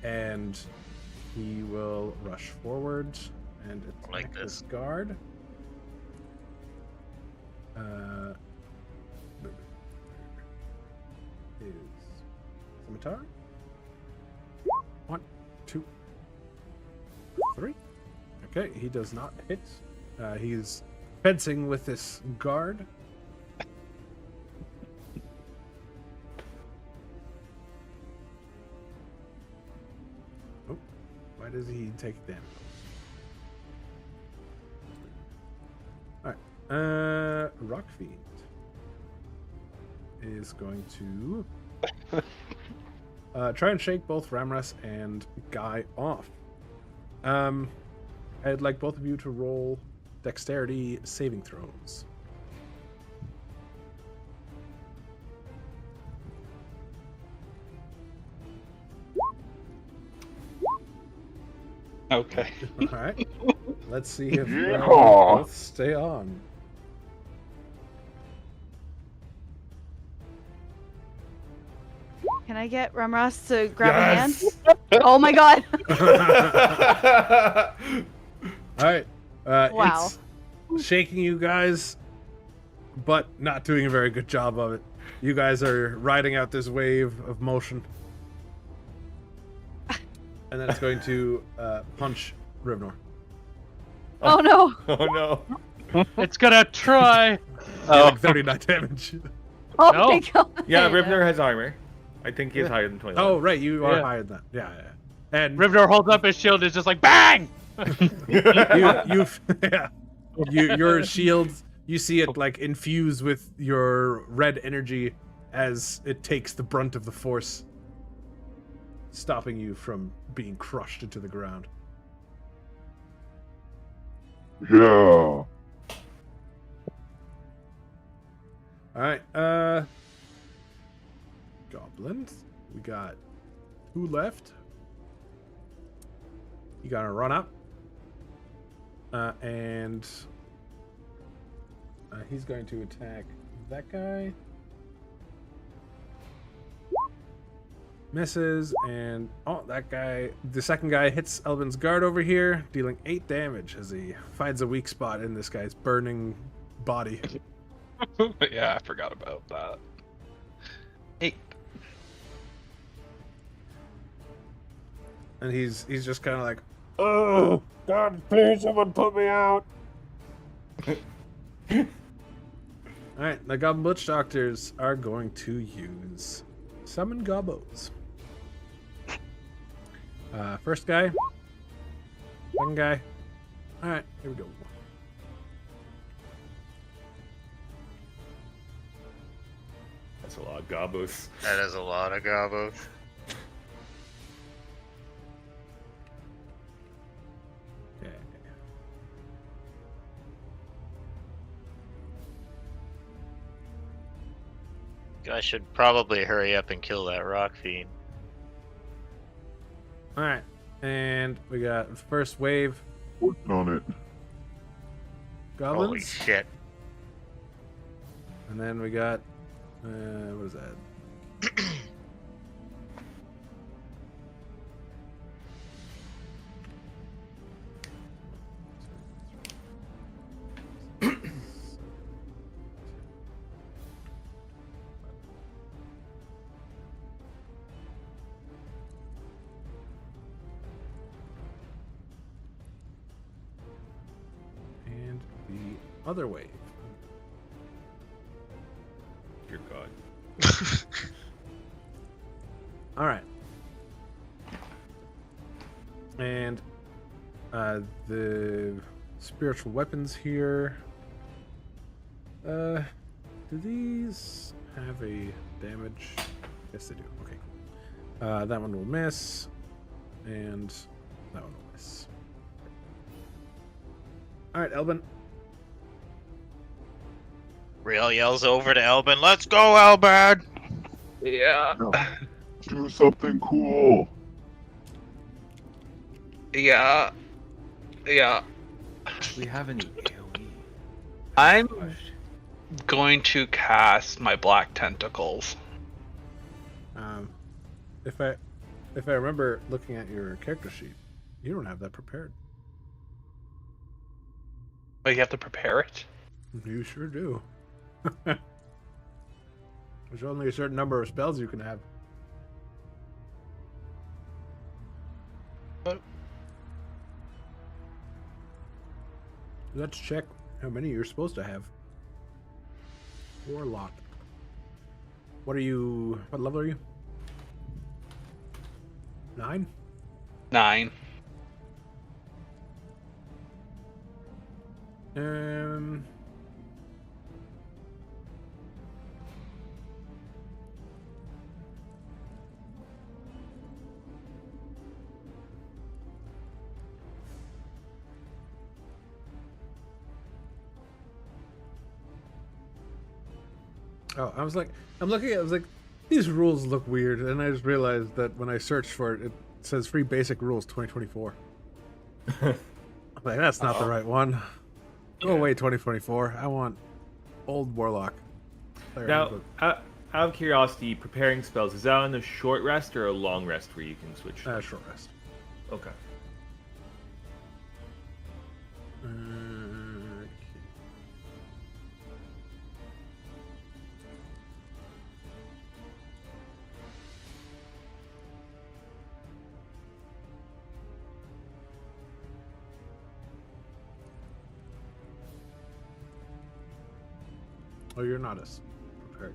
E: And he will rush forward and attack
D: Like this.
E: guard. Is scimitar? 1, 2, 3. Okay, he does not hit. He's fencing with this guard. Oh, why does he take damage? Alright, Rock Fiend is going to try and shake both Ramras and Guy off. I'd like both of you to roll dexterity saving throws.
B: Okay.
E: All right. Let's see if
H: Yeah.
E: both stay on.
F: Can I get Ramras to grab
A: Yes!
F: a hand? Oh my god.
E: All right.
F: Wow.
E: It's shaking you guys, but not doing a very good job of it. You guys are riding out this wave of motion. And then it's going to punch Rivnor.
F: Oh no.
A: Oh no.
C: It's gonna try.
E: Like 39 damage.
F: Oh
C: No.
F: my god.
A: Yeah, Rivnor has armor. I think he is higher than 21.
E: Oh, right. You are
C: Yeah.
E: higher than that. Yeah. And
C: Rivnor holds up his shield. Is just like bang.
E: your shield, you see it like infused with your red energy as it takes the brunt of the force, stopping you from being crushed into the ground.
H: Yeah.
E: All right, goblins. We got 2 left. You gotta run up. And he's going to attack that guy. Misses, and that guy, the second guy hits Elben's guard over here, dealing 8 damage as he finds a weak spot in this guy's burning body.
B: Yeah, I forgot about that. 8.
E: And he's just kind of like, oh, God, please, someone put me out. Alright, the Goblin Butch Doctors are going to use Summon Gobbos. First guy. Second guy. Alright, here we go.
A: That's a lot of gobos.
D: That is a lot of gobos.
E: Okay.
D: I should probably hurry up and kill that rock fiend.
E: Alright, and we got first wave
H: Working on it.
E: goblins.
D: Holy shit.
E: And then we got, what is that? And the other wave.
A: Dear God.
E: All right. And the spiritual weapons here. Do these have a damage? Yes, they do. Okay, cool. That one will miss, and that one will miss. All right, Elben.
D: Riel yells over to Elben, "Let's go, Elben!"
B: Yeah.
H: No. Do something cool.
B: Yeah. Yeah.
A: Do we have any AoE?
B: I'm
A: Gosh.
B: going to cast my black tentacles.
E: If I remember looking at your character sheet, you don't have that prepared.
B: Oh, you have to prepare it?
E: You sure do. There's only a certain number of spells you can have.
B: What?
E: Let's check how many you're supposed to have. Warlock. What level are you? 9?
B: 9.
E: Oh, I was like, these rules look weird, and I just realized that when I searched for it, it says free basic rules 2024. I'm like, that's not the right one. Go away, 2024. I want old Warlock.
A: Now, out of curiosity, preparing spells, is that on a short rest or a long rest where you can switch?
E: Short rest.
A: Okay.
E: Oh, you're not prepared,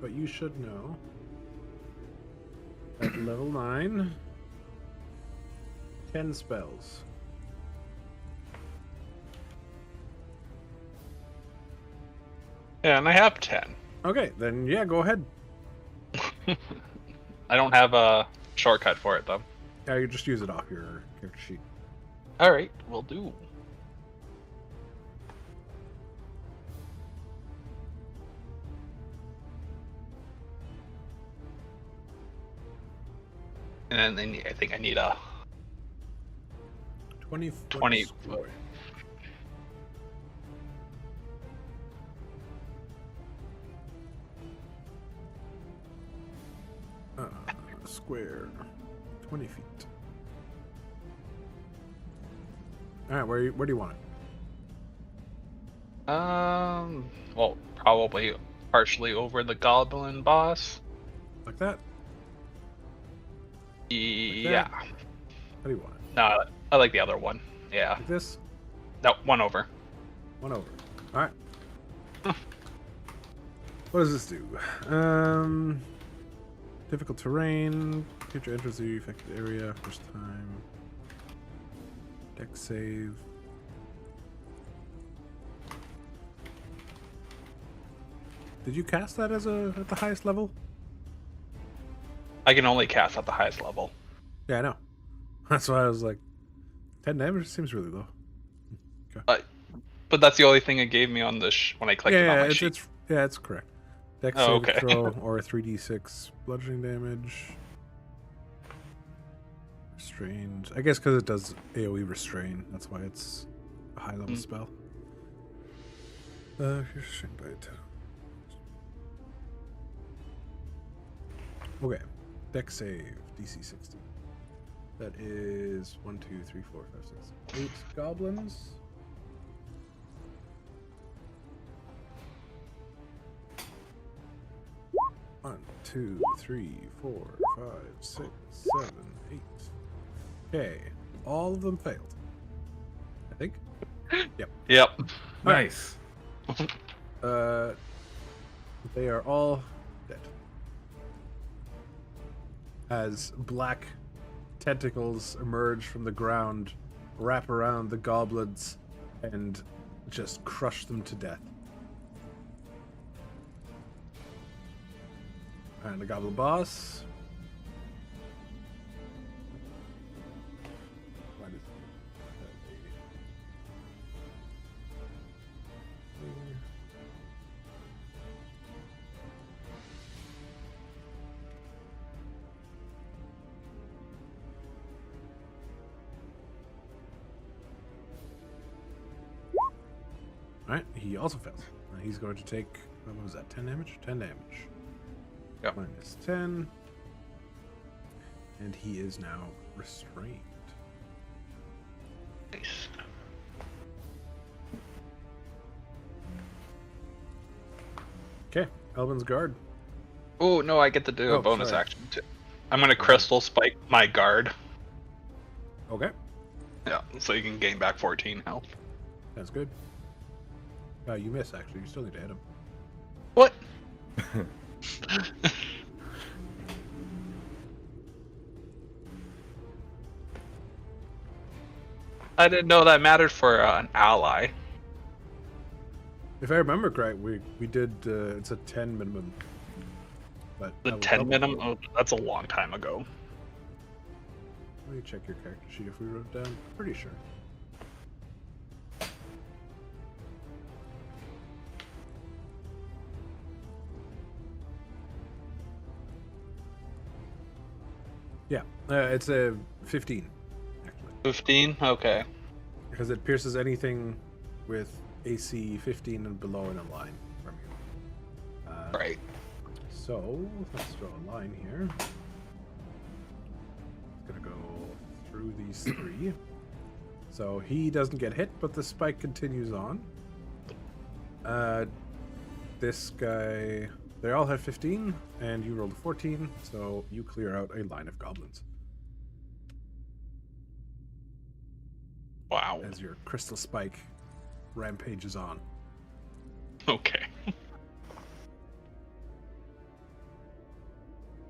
E: but you should know at level 9, 10 spells.
B: Yeah, and I have 10.
E: Okay, then yeah, go ahead.
B: I don't have a shortcut for it, though.
E: Yeah, you just use it off your character sheet.
B: Alright, will do. And then I think I need a
E: 20 foot
B: 20
E: square. Square. 20 feet. Alright, where do you want it?
B: Well, probably partially over the goblin boss.
E: Like that?
B: Yeah.
E: How do you want it?
B: No, I like the other one. Yeah.
E: Like this?
B: No, one over.
E: One over. Alright. What does this do? Difficult terrain. Creature enters the affected area first time. Deck save. Did you cast that as at the highest level?
B: I can only cast at the highest level.
E: Yeah, I know. That's why I was like, 10 damage seems really low.
B: But that's the only thing it gave me on the when I clicked it on my sheet.
E: It's correct. Dex
B: Oh,
E: save
B: okay.
E: throw or 3d6 bludgeoning damage. Restrained. I guess because it does AoE restrain. That's why it's a high level spell. You're restrained by it. Okay. Dex save DC 60. That is 1, 2, 3, 4, 5, 6, 8 goblins. One, 2, 3, 4, 5, 6, 7, 8. Okay, all of them failed. I think.
B: Yep.
A: Nice.
E: They are all dead. As black tentacles emerge from the ground, wrap around the goblins, and just crush them to death. And the goblin boss. Why does Alright, he also fails. He's going to take, what was that, 10 damage? 10 damage.
B: Yep.
E: Minus 10. And he is now restrained.
B: Nice.
E: Okay, Elben's guard.
B: Oh, no, I get to do a
E: Oh,
B: bonus
E: sorry.
B: action too. I'm going to crystal spike my guard.
E: Okay,
B: Yeah, so you can gain back 14 health.
E: that's good. You miss, actually. You still need to hit him.
B: What? I didn't know that mattered for an ally.
E: If I remember correct, we did, it's a 10 minimum. But
B: The
E: that was
B: 10
E: double.
B: minimum? Oh, that's a long time ago.
E: Let me check your character sheet if we wrote it down. Pretty sure. Yeah, it's a 15, actually.
B: 15? Okay.
E: Because it pierces anything with AC 15 and below in a line from you.
B: Right.
E: So, let's draw a line here. It's gonna go through these three. So he doesn't get hit, but the spike continues on. This guy, they all have 15, and you rolled a 14, so you clear out a line of goblins.
B: Wow.
E: As your crystal spike rampages on.
B: Okay.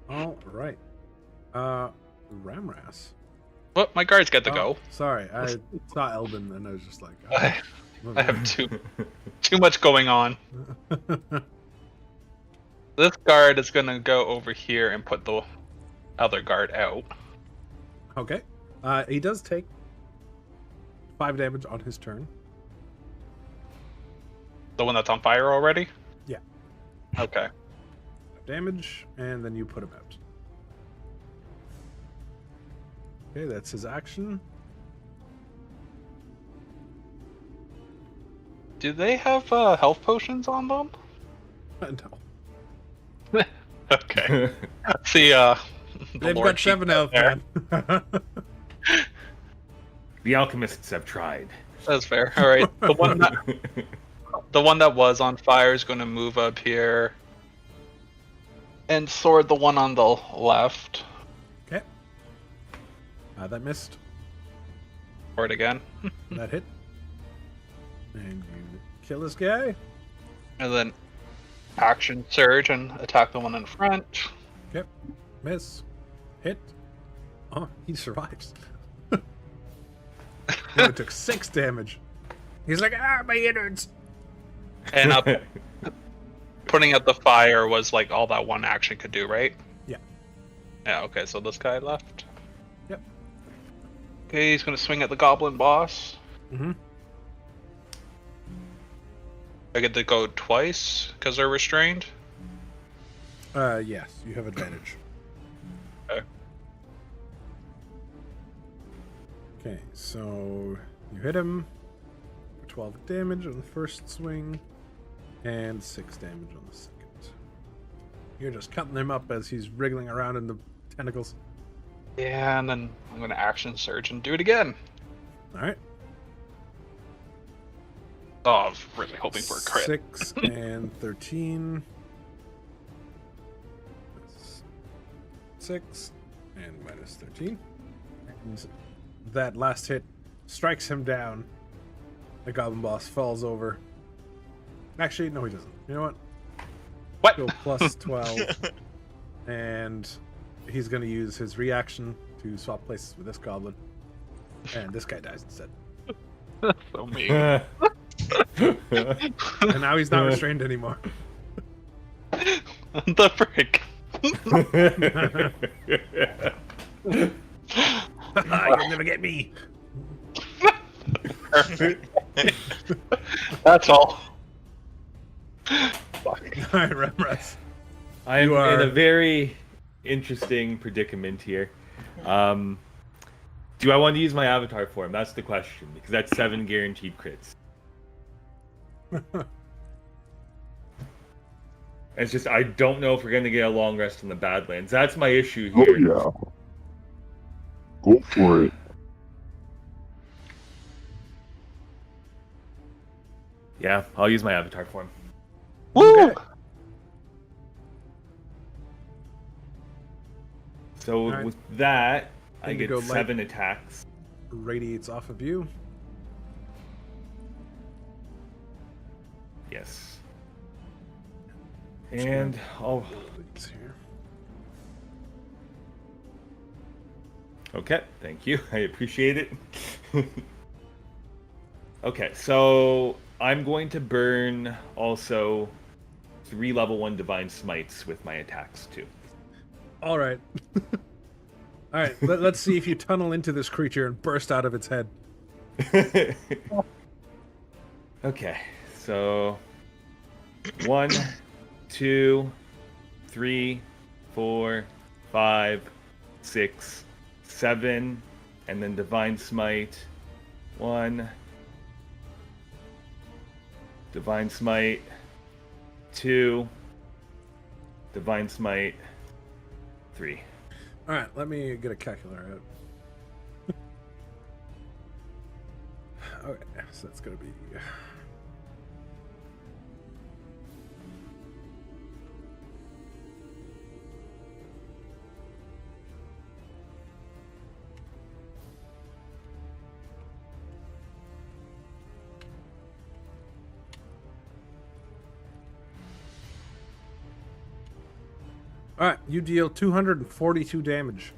E: All right. Ramras.
B: Well, my guards get to go.
E: Sorry, I saw Elben and I was just like,
B: I have too much going on. This guard is gonna go over here and put the other guard out.
E: Okay. He does take 5 damage on his turn.
B: The one that's on fire already?
E: Yeah.
B: Okay.
E: Damage, and then you put him out. Okay, that's his action.
B: Do they have health potions on them?
E: No.
B: Okay. See, the
E: They've
B: Lord
E: got 7
B: Chief
E: health,
B: there.
E: man.
A: The alchemists have tried.
B: That's fair. All right. The one that was on fire is going to move up here and sword the one on the left.
E: Okay. That missed.
B: Sword again.
E: That hit. And you kill this guy.
B: And then action surge and attack the one in front.
E: Okay. Miss. Hit. Oh, he survives. He only took 6 damage. He's like, my innards.
B: And up putting out the fire was like all that one action could do, right?
E: Yeah.
B: Yeah, okay, so this guy left.
E: Yep.
B: Okay, he's gonna swing at the goblin boss.
E: Mm-hmm.
B: I get to go twice because they're restrained.
E: Yes, you have advantage.
B: Okay.
E: Okay, so you hit him for 12 damage on the first swing and 6 damage on the second. You're just cutting him up as he's wriggling around in the tentacles.
B: Yeah, and then I'm gonna action surge and do it again.
E: Alright.
B: Oh, I was really hoping for a crit.
E: 6 and 13. 6 and minus 13. And that last hit strikes him down. The goblin boss falls over. Actually, no, he doesn't. You know what?
B: What?
E: Go plus 12. And he's going to use his reaction to swap places with this goblin. And this guy dies instead.
B: So mean.
E: And now he's not restrained anymore.
B: The frick.
E: You'll never get me.
B: That's all.
E: Alright, Ramras.
A: I'm
E: You are-
A: in a very interesting predicament here. Do I want to use my avatar form? That's the question, because that's 7 guaranteed crits. It's just, I don't know if we're going to get a long rest in the Badlands. That's my issue
H: Oh
A: here.
H: yeah. Go for it.
A: Yeah, I'll use my avatar form.
B: Woo!
A: So
E: Alright.
A: with that, I get
E: Indigo light.
A: 7 attacks.
E: Radiates off of you.
A: Yes. And I'll...
E: Let's see here.
A: Okay, thank you. I appreciate it. Okay, so I'm going to burn also 3 level 1 divine smites with my attacks too.
E: All right. All right. Let's see if you tunnel into this creature and burst out of its head.
A: Okay, so 1, 2, 3, 4, 5, 6, 7, and then divine smite. 1, divine smite. 2, divine smite. 3.
E: All right. Let me get a calculator out. Okay, so that's gonna be. All right, you deal 242 damage.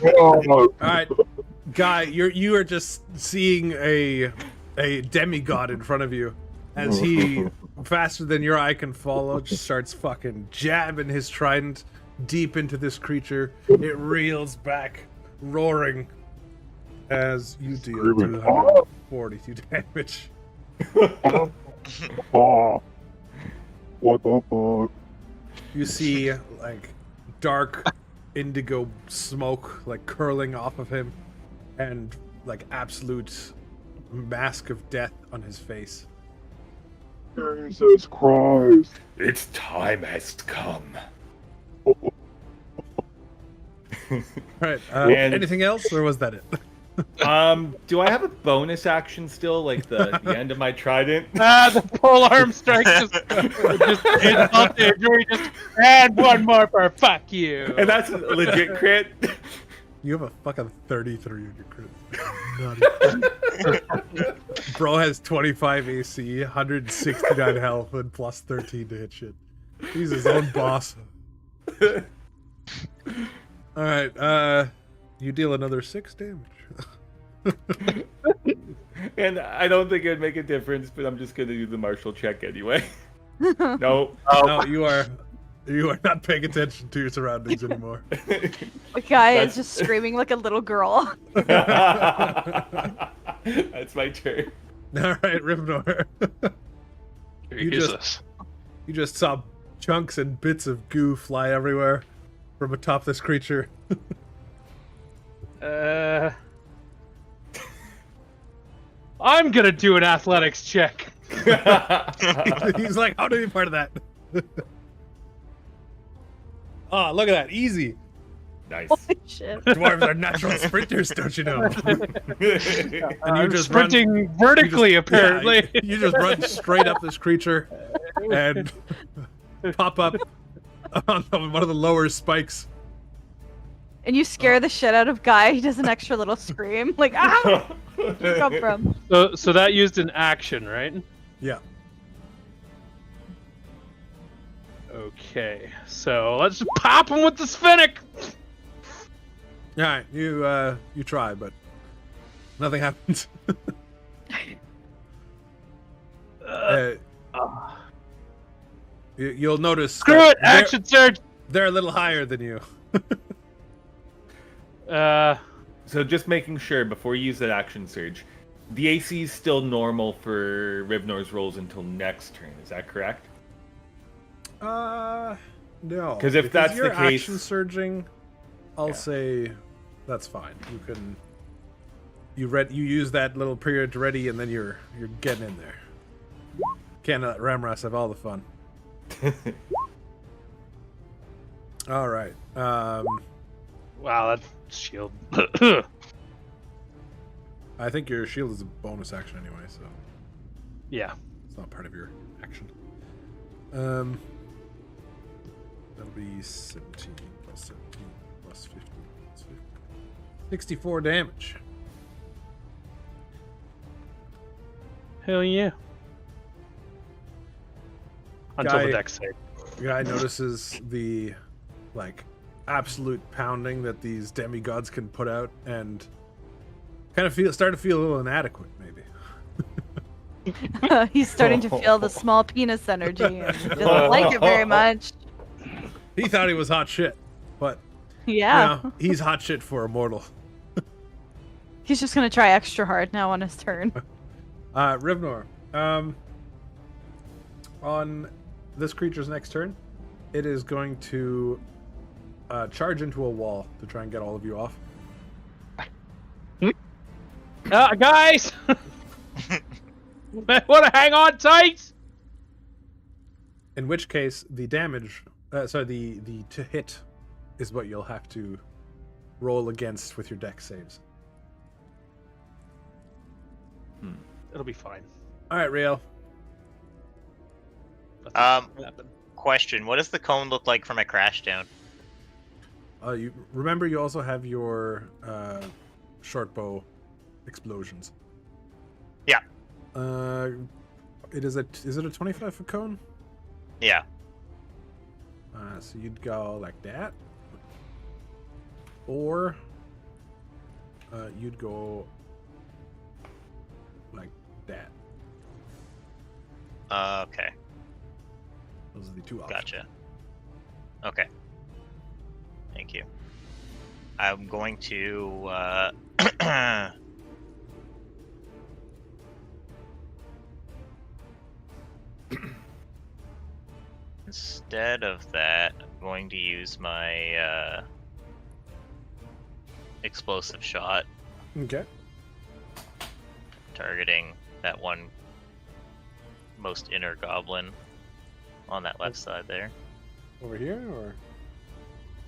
H: Oh,
E: All right, Guy, you are just seeing a demigod in front of you as he, faster than your eye can follow, just starts fucking jabbing his trident deep into this creature. It reels back, roaring, as you deal
H: Screaming,
E: 242 damage.
H: oh. What the fuck?
E: You see, like, dark indigo smoke, like, curling off of him, and, like, absolute mask of death on his face.
H: Jesus Christ.
A: Its time has come.
E: All right.
A: And-
E: Anything else, or was that it?
A: Do I have a bonus action still, like the end of my trident?
C: The pole arm strike just insult the injury, just add one more for fuck you.
A: And that's a legit crit.
E: You have a fucking 33 on your crit. Bro has 25 AC, 169 health, and plus 13 to hit shit. He's his own boss. Alright, you deal another 6 damage.
A: And I don't think it would make a difference, but I'm just gonna do the martial check anyway. No.
E: No, you are not paying attention to your surroundings anymore.
F: The guy is just screaming like a little girl.
A: That's my turn.
E: Alright, Rivnor. You just saw chunks and bits of goo fly everywhere from atop this creature.
C: I'm gonna do an athletics check.
E: He's like, how do you be part of that? Oh, look at that. Easy.
A: Nice.
F: Holy shit.
E: Dwarves are natural sprinters, don't you know? And
C: I'm sprinting vertically, apparently.
E: Yeah, you just run straight up this creature and pop up on one of the lower spikes.
F: And you scare the shit out of Guy. He does an extra little scream. Like, ah! Where'd you come from?
C: So that used an action, right?
E: Yeah.
C: Okay, so let's just pop him with the Sphinx.
E: All right, you try, but nothing happens. You'll notice.
C: Screw it! Action surge.
E: They're a little higher than you.
A: So just making sure before you use that action surge, the AC is still normal for Rivnor's rolls until next turn. Is that correct?
E: No.
A: Because if that's
E: you're
A: the case,
E: action surging, I'll say that's fine. You can. You use that little period to ready, and then you're getting in there. Can't let Ramras have all the fun. All right.
C: Wow, that's shield.
E: I think your shield is a bonus action anyway, so
C: Yeah.
E: it's not part of your action. That'll be 17 plus 17 plus 15 plus 15. 64 damage.
C: Hell yeah. Until
E: Guy-
C: the deck save.
E: The guy notices the absolute pounding that these demigods can put out, and kind of start to feel a little inadequate, maybe.
F: He's starting to feel the small penis energy and he doesn't like it very much.
E: He thought he was hot shit, but
F: Yeah.
E: no, he's hot shit for a mortal.
F: He's just gonna try extra hard now on his turn.
E: Rivnor, on this creature's next turn, it is going to charge into a wall to try and get all of you off.
C: Guys! Wanna hang on tight?
E: In which case, the damage, the to hit, is what you'll have to roll against with your deck saves.
C: It'll be fine.
E: All right, Riel.
C: Nothing's happen.
D: Question: what does the cone look like from a crash down?
E: You remember you also have your short bow explosions.
D: Yeah.
E: Is it a 25-foot cone?
D: Yeah.
E: So you'd go like that, or you'd go like that.
D: Okay.
E: Those are the two options.
D: Gotcha. Okay. Thank you. I'm going to instead of that, I'm going to use my explosive shot.
E: Okay.
D: targeting that one most inner goblin on that left side there.
E: Over here, or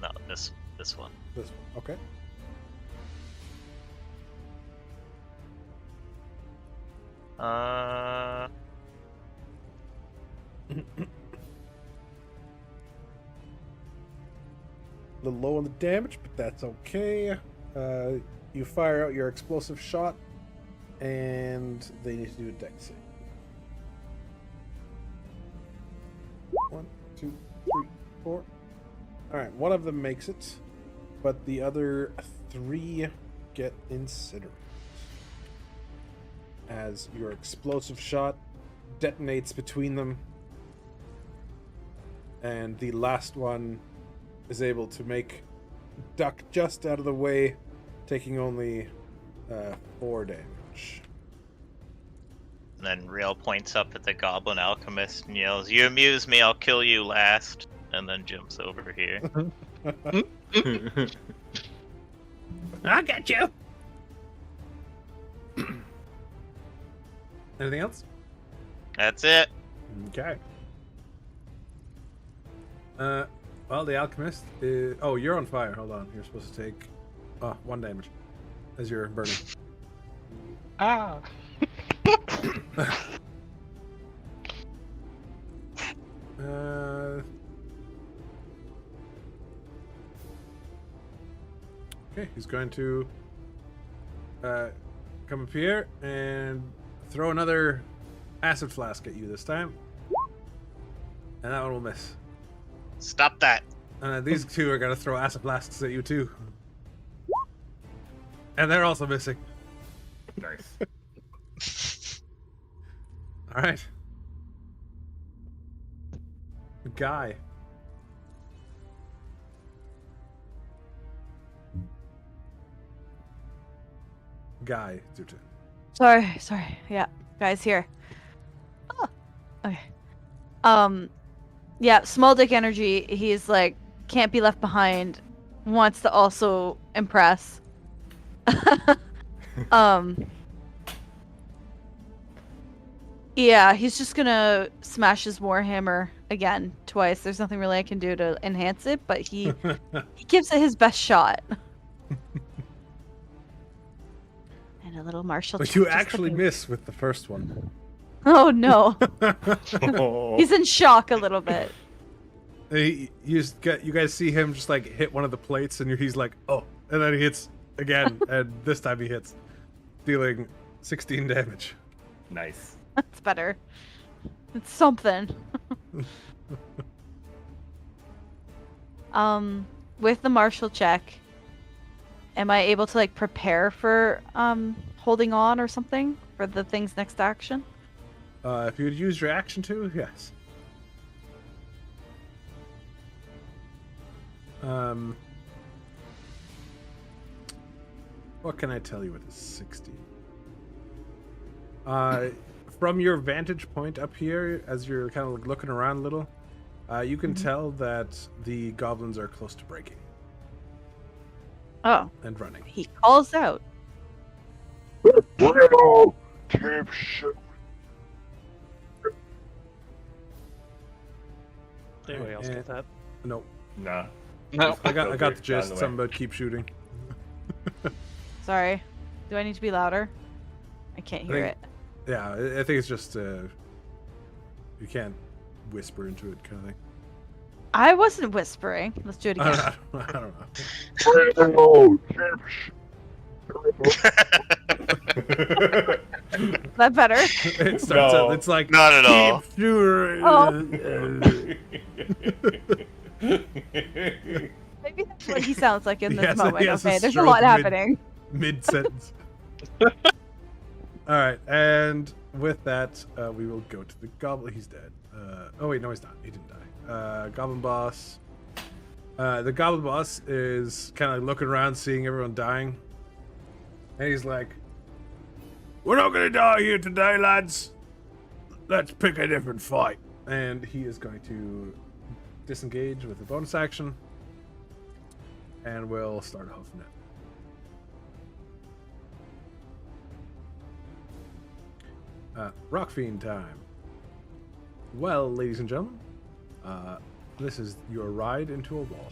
D: No, this one.
E: this one? Okay.
D: Uh,
E: A little low on the damage, but that's okay. You fire out your explosive shot, and they need to do a dex save. 1, 2, 3, 4. Alright, one of them makes it, but the other 3 get incinerated. As your explosive shot detonates between them, and the last one is able to make duck just out of the way, taking only 4 damage.
D: and then Riel points up at the goblin alchemist and yells, "You amuse me, I'll kill you last," and then jumps over here.
E: I got you. Anything else?
D: That's it.
E: Okay. Well, the alchemist is... Oh, you're on fire. Hold on. You're supposed to take 1 damage as you're burning.
B: Ah.
E: Okay, he's going to come up here and throw another acid flask at you this time. And that one will miss.
D: Stop that.
E: These 2 are going to throw acid flasks at you too. And they're also missing.
A: Nice.
E: Alright. Guy. Guy, it's your turn.
F: Sorry. Yeah, guys here. Oh, okay. Yeah, small dick energy. He's like, can't be left behind. Wants to also impress. Yeah, he's just gonna smash his warhammer again twice. There's nothing really I can do to enhance it, but he gives it his best shot. And a little martial.
E: But
F: check
E: you
F: just to
E: actually
F: be-
E: miss with the first one.
F: Oh no,
A: Oh.
F: he's in shock a little bit.
E: You guys see him just like hit one of the plates, and he's like, "Oh!" And then he hits again, and this time he hits, dealing 16 damage.
A: Nice.
F: That's better. It's something. With the martial check, am I able to like prepare for holding on or something for the thing's next action?
E: If you would use your action to, yes. What can I tell you with a 60? From your vantage point up here, as you're kind of looking around a little, you can tell that the goblins are close to breaking
F: Oh,
E: and running.
F: he calls out.
H: Bruno! Keep shit.
C: Did anybody else get that?
E: No,
A: Nah.
B: No.
E: I got the
A: Down
E: gist.
A: the way.
E: Something about keep shooting.
F: Sorry. Do I need to be louder? I can't hear it.
E: Yeah, I think it's just you can't whisper into it, kind of thing.
F: I wasn't whispering. Let's do it again.
E: I don't know.
H: Bruno! Keep shit.
F: Is that better?
E: It starts
A: No.
E: out, it's like
D: Not at all.
E: keep shooting.
F: Oh. Maybe that's what he sounds like in this
E: Yes,
F: moment.
E: he has a
F: Okay, there's a
E: stroke
F: lot
E: mid-
F: happening.
E: Mid sentence. All right, and with that, we will go to the goblin. He's dead. Oh wait, no, he's not. He didn't die. Goblin boss. The goblin boss is kind of looking around, seeing everyone dying, and he's like, "We're not gonna die here today, lads. Let's pick a different fight." And he is going to disengage with a bonus action, and we'll start hoofing it. Rock Fiend time. Well, ladies and gentlemen, this is your ride into a wall.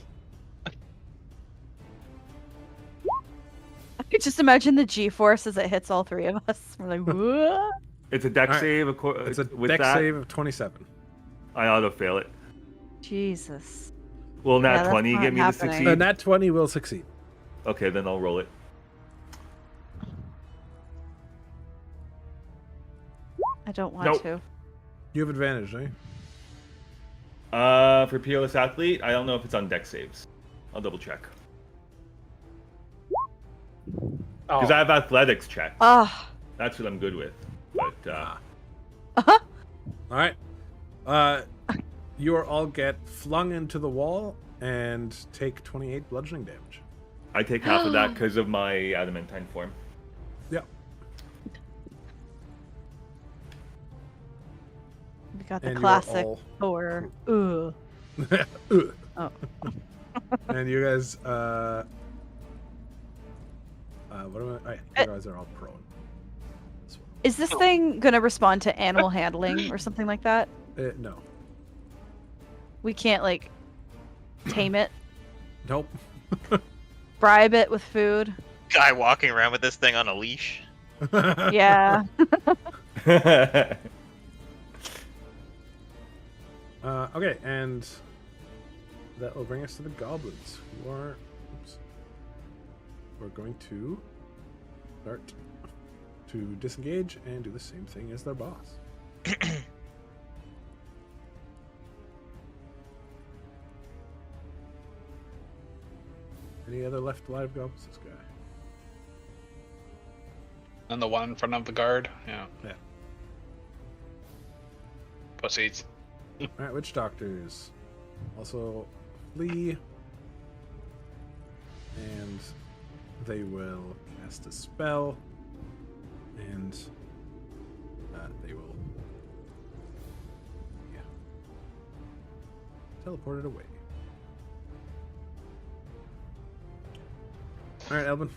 F: I could just imagine the G-force as it hits all three of us. We're like, what?
A: It's a deck
E: All right.
A: save.
E: It's a
A: with
E: deck
A: that,
E: save of 27.
A: I auto fail it.
F: Jesus.
A: Will
F: Yeah,
A: nat
F: that's
A: 20
F: not
A: get me to
F: happening.
A: succeed?
E: Nat 20 will succeed.
A: Okay, then I'll roll it.
F: I don't want
A: Nope.
F: to.
E: You have advantage, eh?
A: For Peerless Athlete, I don't know if it's on deck saves. I'll double check. Because I have athletics check.
F: Ah.
A: That's what I'm good with. But
F: Uh-huh.
E: All right. You all get flung into the wall and take 28 bludgeoning damage.
A: I take half of that because of my adamantine form.
E: Yep.
F: We got the
E: And you are
F: classic
E: all-
F: Thor. Ugh.
E: Ugh.
F: Oh.
E: And you guys, what am I? You guys are all prone. This one.
F: Is this thing gonna respond to animal handling or something like that?
E: No.
F: We can't like tame it,
E: Nope.
F: bribe it with food.
D: Guy walking around with this thing on a leash.
F: Yeah.
E: Okay, and that will bring us to the goblins, who are. Oops. We're going to start to disengage and do the same thing as their boss. Any other left alive goblins? This guy.
B: And the one in front of the guard. Yeah.
E: Yeah.
B: Pussies.
E: Alright, witch doctors. Also flee. And they will cast a spell. And they will teleport it away. Alright, Elben.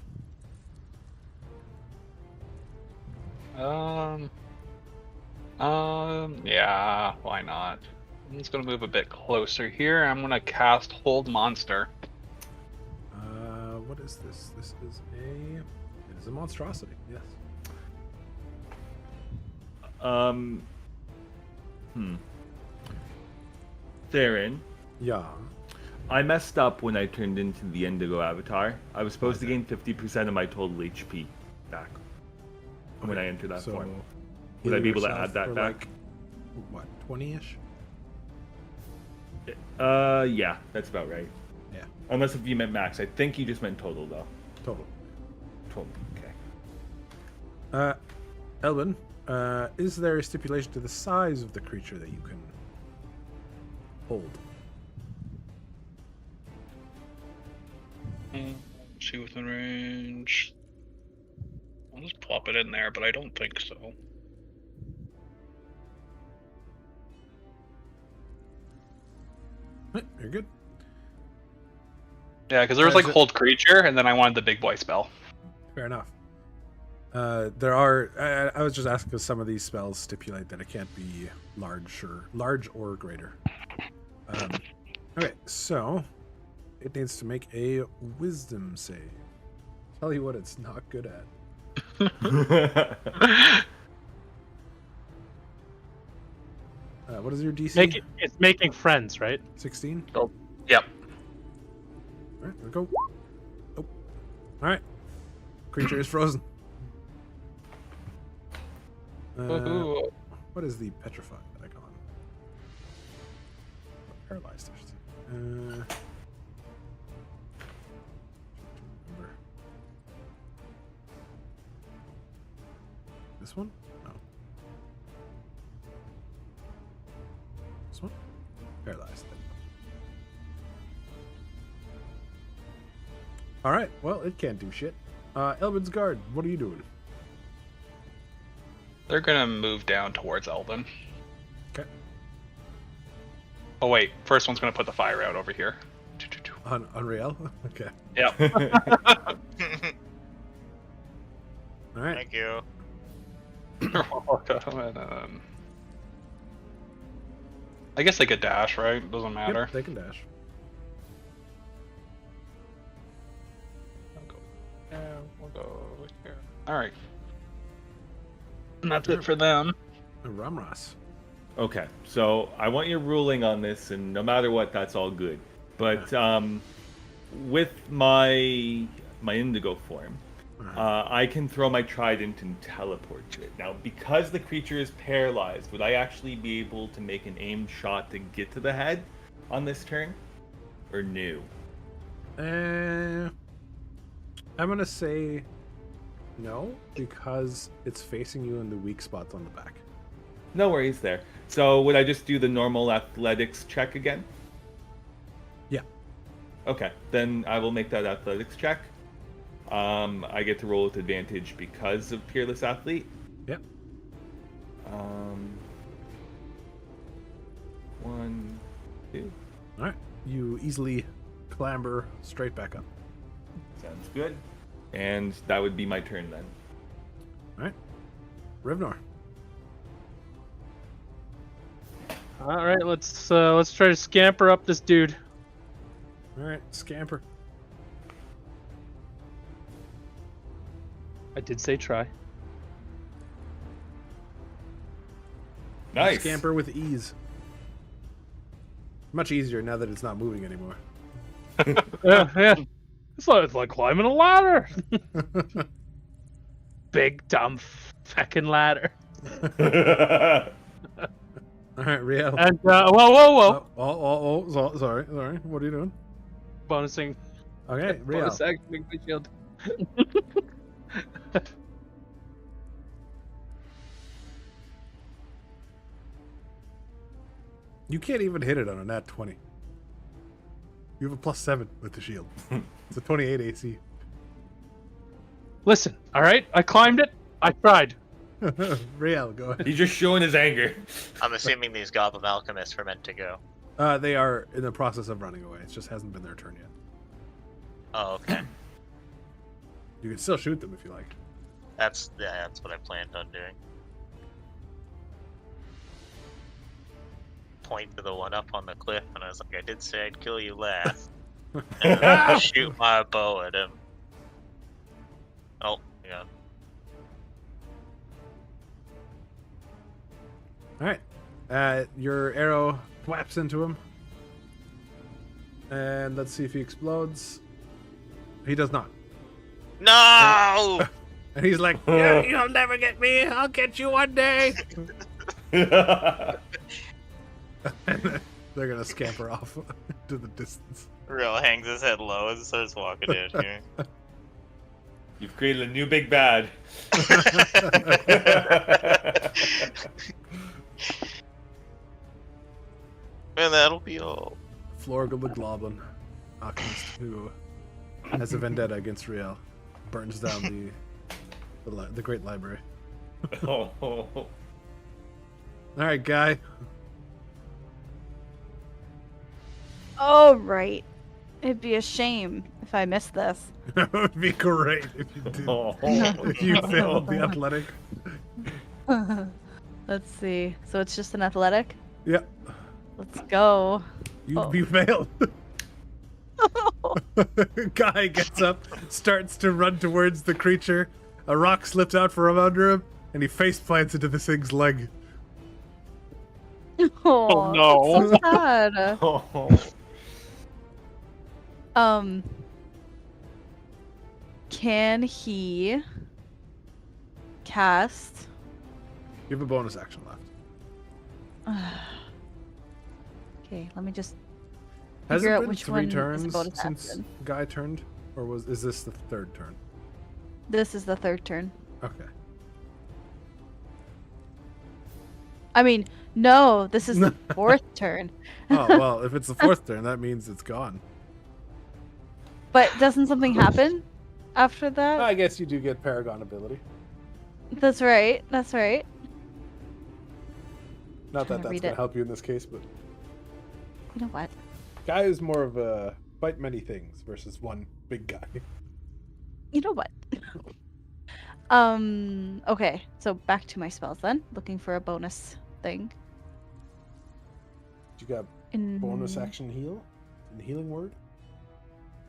B: Yeah, why not? I'm just gonna move a bit closer here. I'm gonna cast Hold Monster.
E: What is this? This is it is a monstrosity, yes.
A: Theron,
E: Yeah.
A: I messed up when I turned into the Indigo Avatar. I was supposed to gain 50% of my total HP back when I entered that form. Would I be able to add that back?
E: Like, what, 20-ish?
A: Yeah, that's about right.
E: Yeah.
A: Unless if you meant max. I think you just meant total, though.
E: Total.
A: Total, okay.
E: Elben, is there a stipulation to the size of the creature that you can hold?
B: See within range. I'll just plop it in there, but I don't think so.
E: You're good.
B: Yeah, because there was like Hold Creature, and then I wanted the big boy spell.
E: Fair enough. There are. I was just asking because some of these spells stipulate that it can't be large or greater. Okay, so it needs to make a Wisdom save. Tell you what, it's not good at. What is your DC?
C: It's making friends, right?
E: 16.
B: Oh, yep.
E: All right, there we go. Oh, all right. Creature is frozen.
B: Woohoo.
E: What is the petrified icon? Paralyzed. I should say. Remember. This one? No. This one? Paralyzed. All right. Well, it can't do shit. Elben's guard. What are you doing?
B: They're gonna move down towards Elben.
E: Okay.
B: Oh wait, first one's gonna put the fire out over here.
E: Unreal. Okay.
B: Yep.
E: All right.
D: Thank you.
B: I guess they could dash, right? Doesn't matter.
E: Yep, they can dash.
B: We'll go there, we'll go over here. Alright. And that's it for them.
E: Ramras.
A: Okay, so I want your ruling on this, and no matter what, that's all good. But with my indigo form, I can throw my trident and teleport to it. Now, because the creature is paralyzed, would I actually be able to make an aimed shot to get to the head on this turn? Or no?
E: I'm gonna say no, because it's facing you in the weak spots on the back.
A: No worries there. So would I just do the normal athletics check again?
E: Yeah.
A: Okay, then I will make that athletics check. I get to roll with advantage because of Peerless Athlete.
E: Yep.
A: 1, 2.
E: All right. You easily clamber straight back up.
A: Sounds good. And that would be my turn then.
E: All right. Rivnor.
C: All right, let's try to scamper up this dude.
E: All right, scamper.
C: I did say try.
A: Nice.
E: Scamper with ease. Much easier now that it's not moving anymore.
C: Yeah. It's like climbing a ladder. Big dumb fucking ladder.
E: All right, Riel.
C: And whoa.
E: Sorry. What are you doing?
C: Bonusing.
E: Okay, Riel.
C: Bonus activating my shield.
E: You can't even hit it on a nat 20. You have a +7 with the shield. It's a 28 AC.
C: Listen, all right. I climbed it. I tried.
E: Riel, go ahead.
A: He's just showing his anger.
D: I'm assuming these Goblin Alchemists were meant to go.
E: They are in the process of running away. It just hasn't been their turn yet.
D: Oh, okay.
E: You can still shoot them if you like.
D: That's what I planned on doing. Point to the one up on the cliff, and I was like, I did say I'd kill you last. And then I shoot my bow at him. Oh, yeah.
E: All right. Your arrow whaps into him. And let's see if he explodes. He does not.
D: No!
E: And he's like, yeah, you'll never get me. I'll get you one day. And they're going to scamper off to the distance.
D: Real hangs his head low and starts walking in here.
A: You've created a new big bad.
D: And that'll be all.
E: Florgal the Globlin, alchemist who has a vendetta against Riel, burns down the great library.
A: Oh.
E: All right, Guy.
F: Oh, right. It'd be a shame if I missed this.
E: That would be great if you did.
A: Oh.
E: If you failed the athletic.
F: Let's see. So it's just an athletic?
E: Yep.
F: Let's go.
E: You failed. Guy gets up, starts to run towards the creature. A rock slips out from under him, and he face plants into this thing's leg.
F: Oh,
B: no.
F: that's so sad.
A: Oh.
F: Can he cast?
E: You have a bonus action left.
F: Okay, let me just
E: Has
F: figure
E: it
F: out
E: been
F: which
E: 3
F: one is
E: turns
F: bonus
E: since
F: action.
E: Guy turned, or is this the 3rd turn?
F: This is the 3rd turn.
E: Okay.
F: I mean, no, this is the 4th turn.
E: Oh well, if it's the 4th turn, that means it's gone.
F: But doesn't something happen after that?
E: I guess you do get Paragon ability.
F: That's right. That's right.
E: Not
F: Trying
E: that
F: to
E: that's
F: read
E: going to
F: it.
E: help you in this case, but
F: You know what?
E: Guy is more of a fight many things versus one big guy.
F: You know what? Okay, so back to my spells then. Looking for a bonus thing.
E: You got bonus action heal? In the healing word?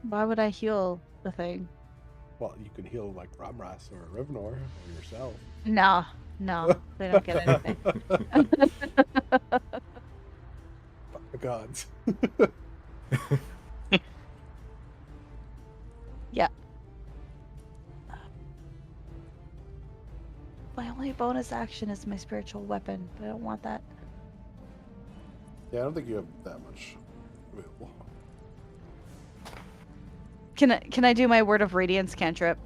F: Why would I heal the thing?
E: Well, you can heal like Ramras or Rivnor or yourself.
F: No, they don't get anything.
E: Fuck the gods.
F: Yeah. My only bonus action is my spiritual weapon, but I don't want that.
E: Yeah, I don't think you have that much available.
F: Can I do my Word of Radiance cantrip?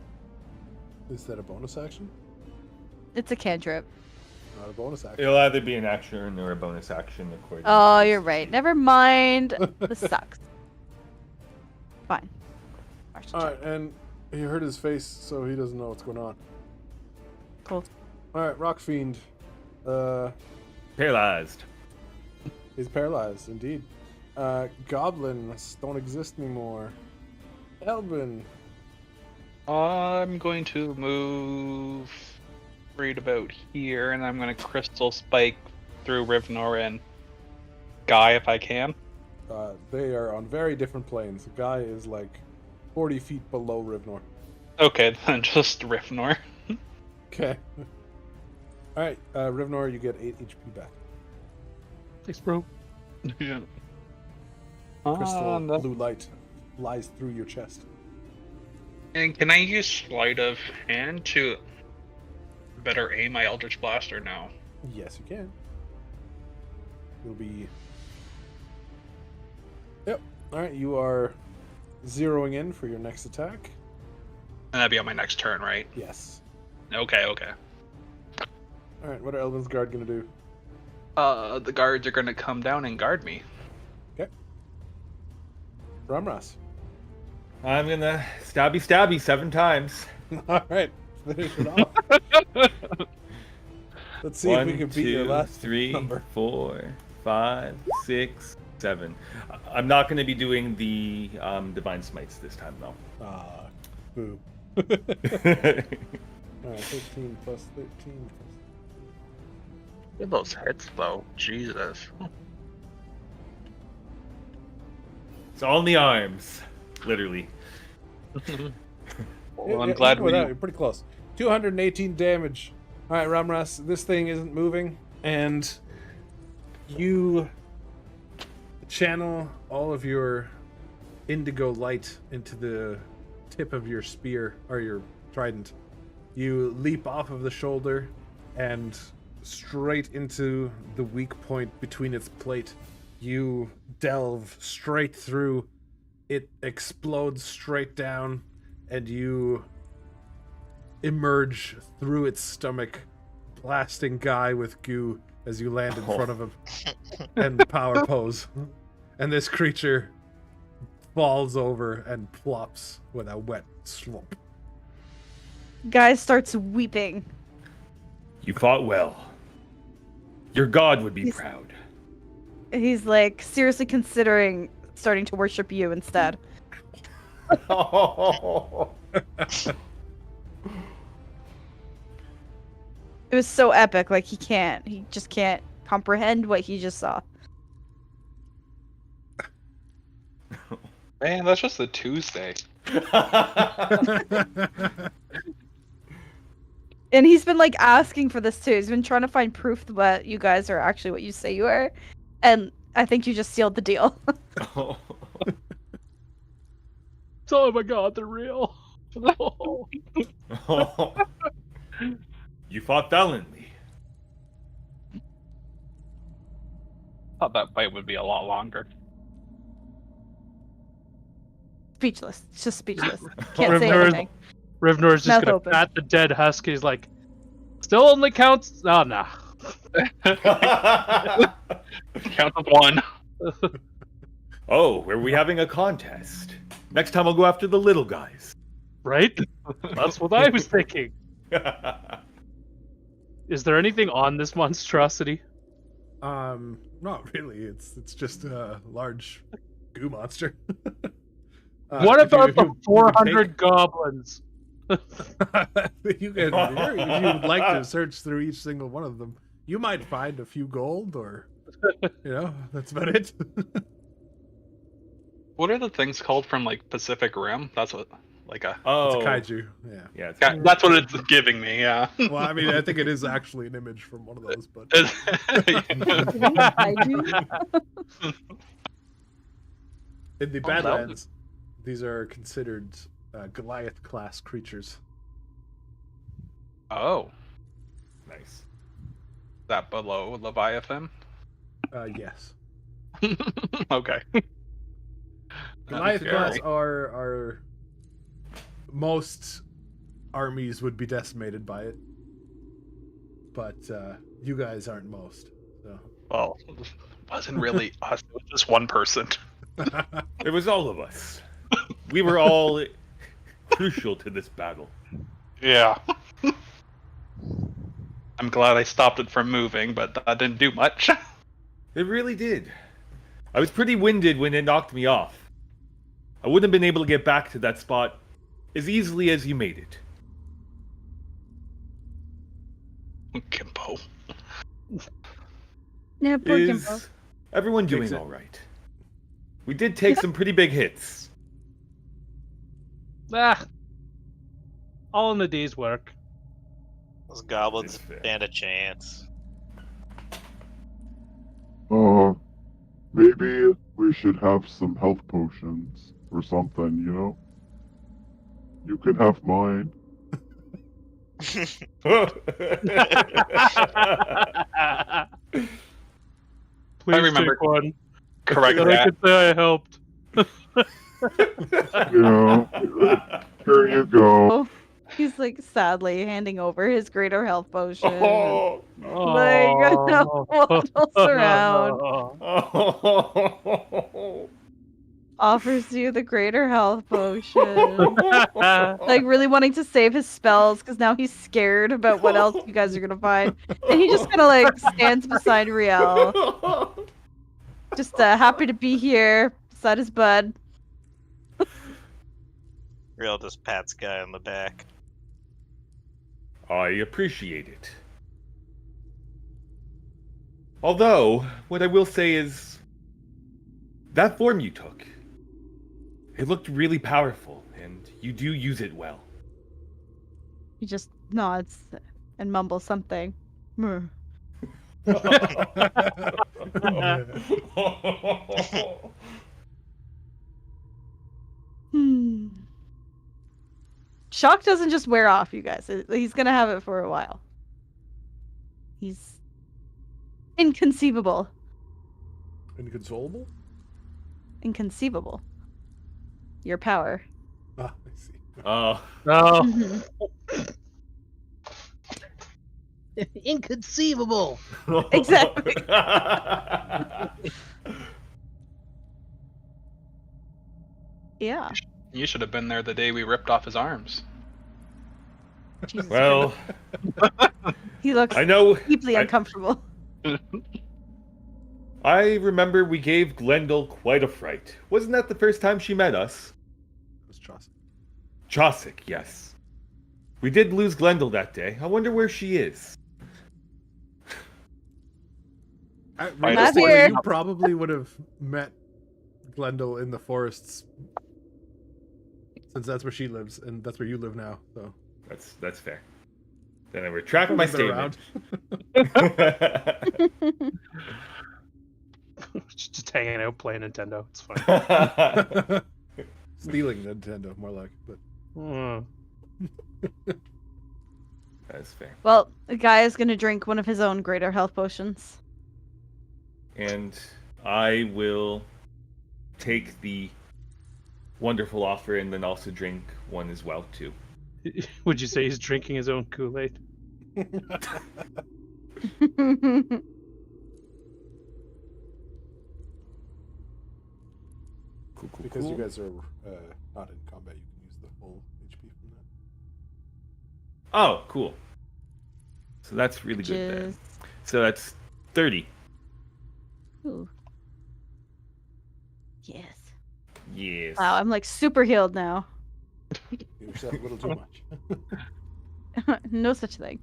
E: Is that a bonus action?
F: It's a cantrip.
E: Not a bonus action.
A: It'll either be an action or a bonus action according
F: Oh,
A: to
F: you're
A: this
F: right.
A: sheet.
F: Never mind. This sucks. Fine.
E: Alright, and he hurt his face, so he doesn't know what's going on.
F: Cool.
E: Alright, Rock Fiend.
A: Paralyzed.
E: He's paralyzed, indeed. Goblins don't exist anymore. Elben.
B: I'm going to move right about here, and I'm going to Crystal Spike through Rivnor and Guy if I can.
E: They are on very different planes. The guy is like 40 feet below Rivnor.
B: Okay, then just Rivnor.
E: Okay. Alright, Rivnor, you get 8 HP back.
C: Thanks, bro.
B: Yeah.
E: Crystal
B: That's-
E: blue light lies through your chest.
B: And can I use Sleight of Hand to better aim my Eldritch Blast or no?
E: Yes, you can. You'll be... Yep. Alright, you are zeroing in for your next attack.
B: And that'd be on my next turn, right?
E: Yes.
B: Okay.
E: Alright, what are Elben's guard gonna do?
B: The guards are gonna come down and guard me.
E: Okay. Ramras.
A: I'm gonna stabby 7 times.
E: Alright, finish it off. Let's see if we can beat your last
A: 3,
E: number.
A: 4, 5, 6, 7. I'm not going to be doing the divine smites this time though.
E: Boo. Alright, 13 plus 13 plus...
B: Look at those hits though. Jesus.
A: It's all in the arms, literally.
B: Well, I'm glad we.
E: You're pretty close. 218 damage. Alright, Ramras, this thing isn't moving, and you channel all of your indigo light into the tip of your spear, or your trident. You leap off of the shoulder and straight into the weak point between its plate. You delve straight through. It explodes straight down, and you emerge through its stomach, blasting Guy with goo as you land in front of him and power pose. And this creature falls over and plops with a wet slump.
F: Guy starts weeping.
A: You fought well. Your god would be
F: He's-
A: proud.
F: He's like seriously considering starting to worship you instead. It was so epic, like he just can't comprehend what he just saw.
B: Man, that's just a Tuesday.
F: And he's been like asking for this too. He's been trying to find proof that you guys are actually what you say you are. And I think you just sealed the deal.
C: Oh my god, they're real.
A: You fought valiantly.
B: Thought that fight would be a lot longer.
F: Speechless. It's just speechless. Can't say
C: Rivnor is-
F: anything.
C: Rivnor's just
F: Mouth
C: gonna
F: open.
C: pat the dead husk. He's like, still only counts. Oh, nah.
B: Count of 1.
A: Oh, are we having a contest? Next time I'll go after the little guys.
C: Right? That's what I was thinking. Is there anything on this monstrosity?
E: Not really. It's just a large goo monster.
C: What
E: if you-
C: about
E: if
C: the
E: you- you can
C: 400
E: take-
C: goblins?
E: You can, if you would like to search through each single one of them, you might find a few gold, or that's about it.
B: What are the things called from like Pacific Rim? That's what like a
E: It's a
A: Oh,
E: kaiju. Yeah.
A: yeah. It's
B: yeah, that's what it's giving me. Yeah.
E: Well, I mean, I think it is actually an image from one of those, but in the
B: Oh, that
E: Badlands, these are considered Goliath class creatures.
B: Oh,
A: nice.
B: that below Leviathan.
E: Yes.
B: Okay.
E: Goliath
B: Okay.
E: class are most armies would be decimated by it, but you guys aren't most. So
B: Well, it wasn't really us. It was just one person.
A: It was all of us. We were all crucial to this battle.
B: Yeah. I'm glad I stopped it from moving, but that didn't do much.
A: It really did. I was pretty winded when it knocked me off. I wouldn't have been able to get back to that spot as easily as you made it.
B: Kimbo.
F: Yeah, poor
A: Is
F: Gimbo.
A: everyone doing
E: Fix it.
A: all right? We did take some pretty big hits.
C: All in the day's work.
D: Those goblins
A: It's fair.
D: stand a chance.
H: Maybe we should have some health potions or something, you know? You can have mine.
C: Please
B: remember
C: take one.
B: Correct
C: So I
B: that.
C: could say I helped.
H: Yeah. Here you go.
F: He's like sadly handing over his greater health potion.
A: Oh.
F: Like, waddles around.
A: Oh.
F: Offers you the greater health potion. Like really wanting to save his spells because now he's scared about what else you guys are gonna find. And he just kind of like stands beside Riel, just happy to be here beside his bud.
D: Real just pats Guy on the back.
A: I appreciate it. Although, what I will say is, that form you took, it looked really powerful, and you do use it well.
F: He just nods and mumbles something. "Meh." Shock doesn't just wear off, you guys. He's gonna have it for a while. He's inconceivable.
E: Inconsolable?
F: Inconceivable. Your power.
E: Ah, I see.
A: Oh.
C: No.
I: Inconceivable.
F: Exactly. Yeah.
B: You should have been there the day we ripped off his arms.
F: Jesus
A: Well,
F: Christ. He looks
A: I know.
F: deeply uncomfortable.
A: I remember we gave Glendale quite a fright. Wasn't that the first time she met us?
E: It was Chaucer.
A: Chaucic, yes. We did lose Glendale that day. I wonder where she is.
E: Realistically,
F: here.
E: you probably would have met Glendale in the forests, since that's where she lives, and that's where you live now. So
A: That's fair. Then I retract my
E: Probably been
A: statement.
C: Just hanging out playing Nintendo. It's fine.
E: stealing Nintendo, more like. But
A: That's fair.
F: Well, the guy is gonna drink one of his own greater health potions.
A: And I will take the wonderful offer and then also drink one as well too.
C: would you say he's drinking his own Kool-Aid?
A: Cool, cool,
E: because
A: cool.
E: you guys are not in combat, you can use the full HP from that.
A: Oh, cool. So that's really good there. So that's 30.
F: Ooh. Yes.
A: Yes.
F: Wow, I'm like super healed now.
E: You yourself a little too much.
F: No such thing.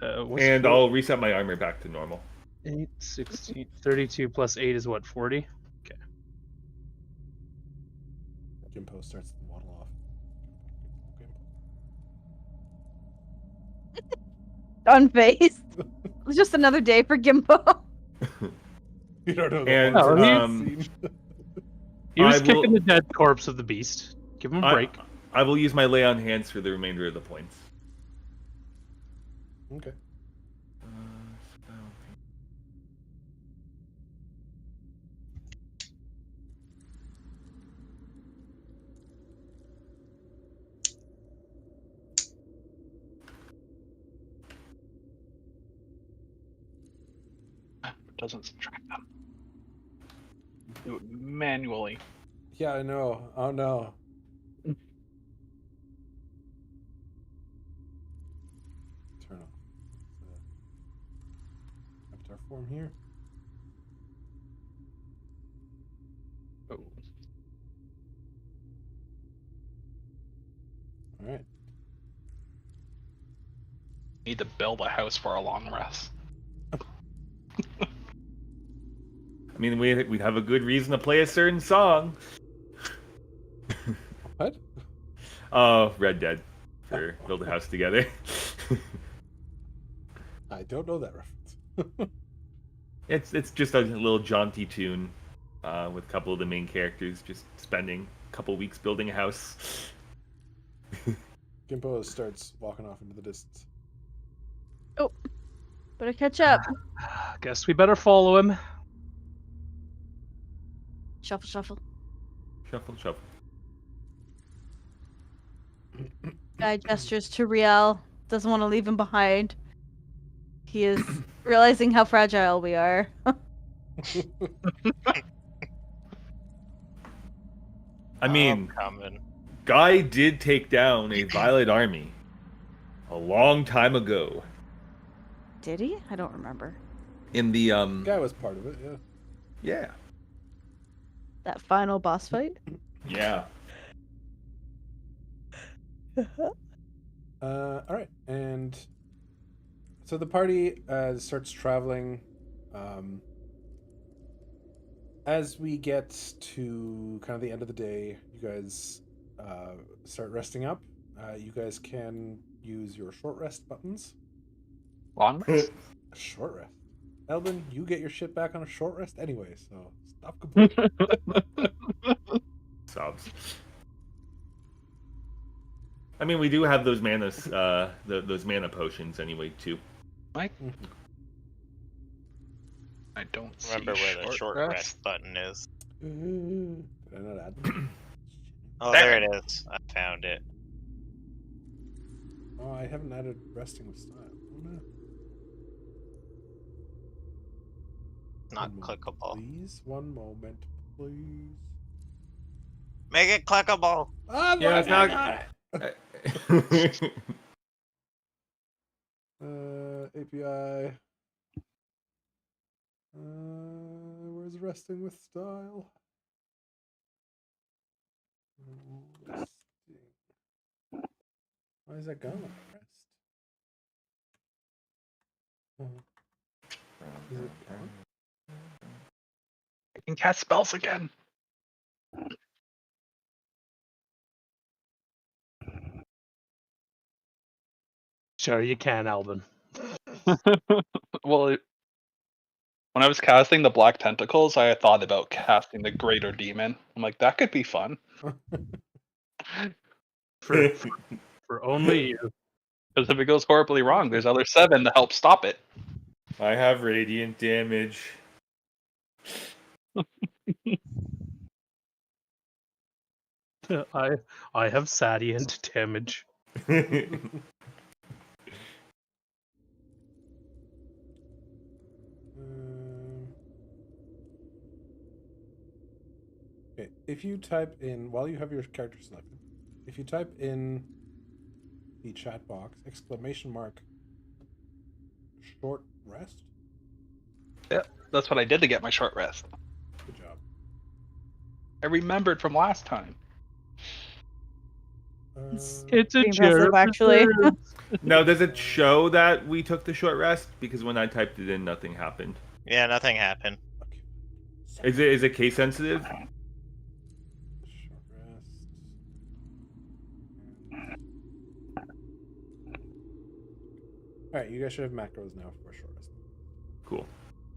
C: What's
A: And
C: four-
A: I'll reset my armor back to normal.
C: 8, 16, 32 plus 8 is what, 40?
E: Gimpo starts to waddle off.
F: Unfazed. It's just another day for Gimpo.
E: You don't know the
A: And,
E: horrors of that
A: um,
E: scene.
C: He was
A: I will-
C: kicking the dead corpse of the beast. Give him a break.
A: I will use my lay on hands for the remainder of the points.
E: Okay.
B: It doesn't subtract them. Do it manually.
E: Yeah, I know. Oh no. Turn off avatar form here.
B: Oh.
E: All right.
B: Need to build a house for a long rest.
A: I mean, we'd have a good reason to play a certain song.
E: What?
A: Oh, Red Dead. For Build a House Together.
E: I don't know that reference.
A: It's just a little jaunty tune with a couple of the main characters just spending a couple weeks building a house.
E: Gimpo starts walking off into the distance.
F: Oh, better catch up.
C: Guess we better follow him.
F: Shuffle, shuffle.
A: Shuffle, shuffle.
F: Guy gestures to Riel. Doesn't want to leave him behind. He is realizing how fragile we are.
A: I mean,
D: coming.
A: Guy did take down a Violet army a long time ago.
F: Did he? I don't remember.
A: In the
E: Guy was part of it, yeah.
A: yeah.
F: That final boss fight?
A: Yeah.
E: All right, and so the party starts traveling. As we get to kind of the end of the day, you guys start resting up. You guys can use your short rest buttons.
B: Long rest?
E: Short rest. Elben, you get your shit back on a short rest anyway, so stop complaining.
A: Sobs. I mean, we do have those mana, those mana potions anyway too.
B: Mike? I don't
D: Remember
B: see
D: where the short rest button is.
E: Did I not add them?
D: Oh, there it is. I found it.
E: Oh, I haven't added resting with style. Oh, no.
D: Not
E: One moment,
D: clickable.
E: Please, one moment, please.
D: Make it clickable.
E: Oh,
A: Yeah, it's not.
E: API. Where's resting with style? Resting. Why is that gone? Rest. Is it gone?
B: I can cast spells again.
C: Sure, you can, Elben.
B: Well, when I was casting the Black Tentacles, I had thought about casting the Greater Demon. I'm like, that could be fun.
C: For only you.
B: Because if it goes horribly wrong, there's other 7 to help stop it.
A: I have radiant damage.
C: I have Sadient damage.
E: Okay, if you type in, while you have your character selected, if you type in the chat box, ! short rest.
B: Yeah, that's what I did to get my short rest.
E: Good job.
B: I remembered from last time.
C: It's a
F: Pretty impressive,
C: chair.
F: actually.
A: Now, does it show that we took the short rest? Because when I typed it in, nothing happened.
D: Yeah, nothing happened.
A: Is it case sensitive?
E: Short rest. All right, you guys should have macros now for short rest.
A: Cool.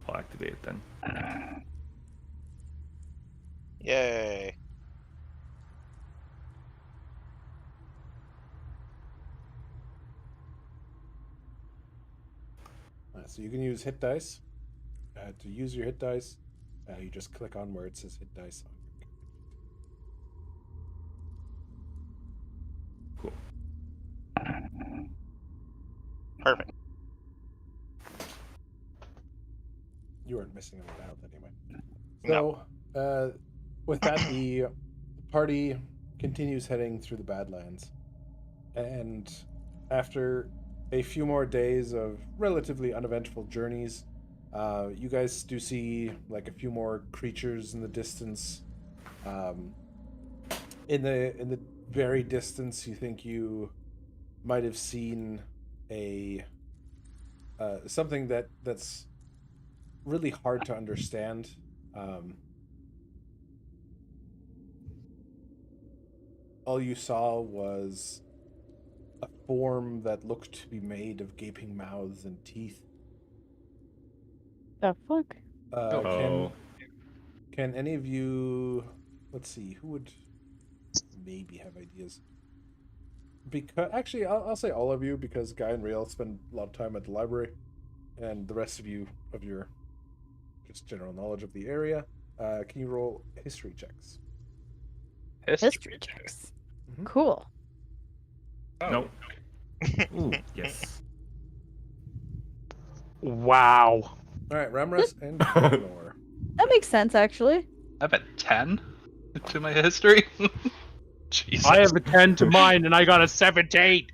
A: I'll activate it then.
D: Yay.
E: So you can use hit dice. To use your hit dice, you just click on where it says hit dice.
A: Cool.
D: Perfect.
E: You weren't missing a lot out anyway. So, with that, the party continues heading through the Badlands. And after a few more days of relatively uneventful journeys, you guys do see like a few more creatures in the distance. In the very distance, you think you might have seen a something that's really hard to understand. All you saw was a form that looked to be made of gaping mouths and teeth.
F: The fuck?
E: Can any of you? Let's see. Who would maybe have ideas? Because actually, I'll say all of you, because Guy and Riel spend a lot of time at the library, and the rest of you of your just general knowledge of the area. Can you roll history checks?
F: History checks.
E: Mhm.
F: Cool.
A: Nope. Ooh, yes.
C: Wow.
E: All right, Ramras and Rivnor.
F: That makes sense, actually.
B: I have a 10 to my history. Jesus.
C: I have a 10 to mine, and I got a 17.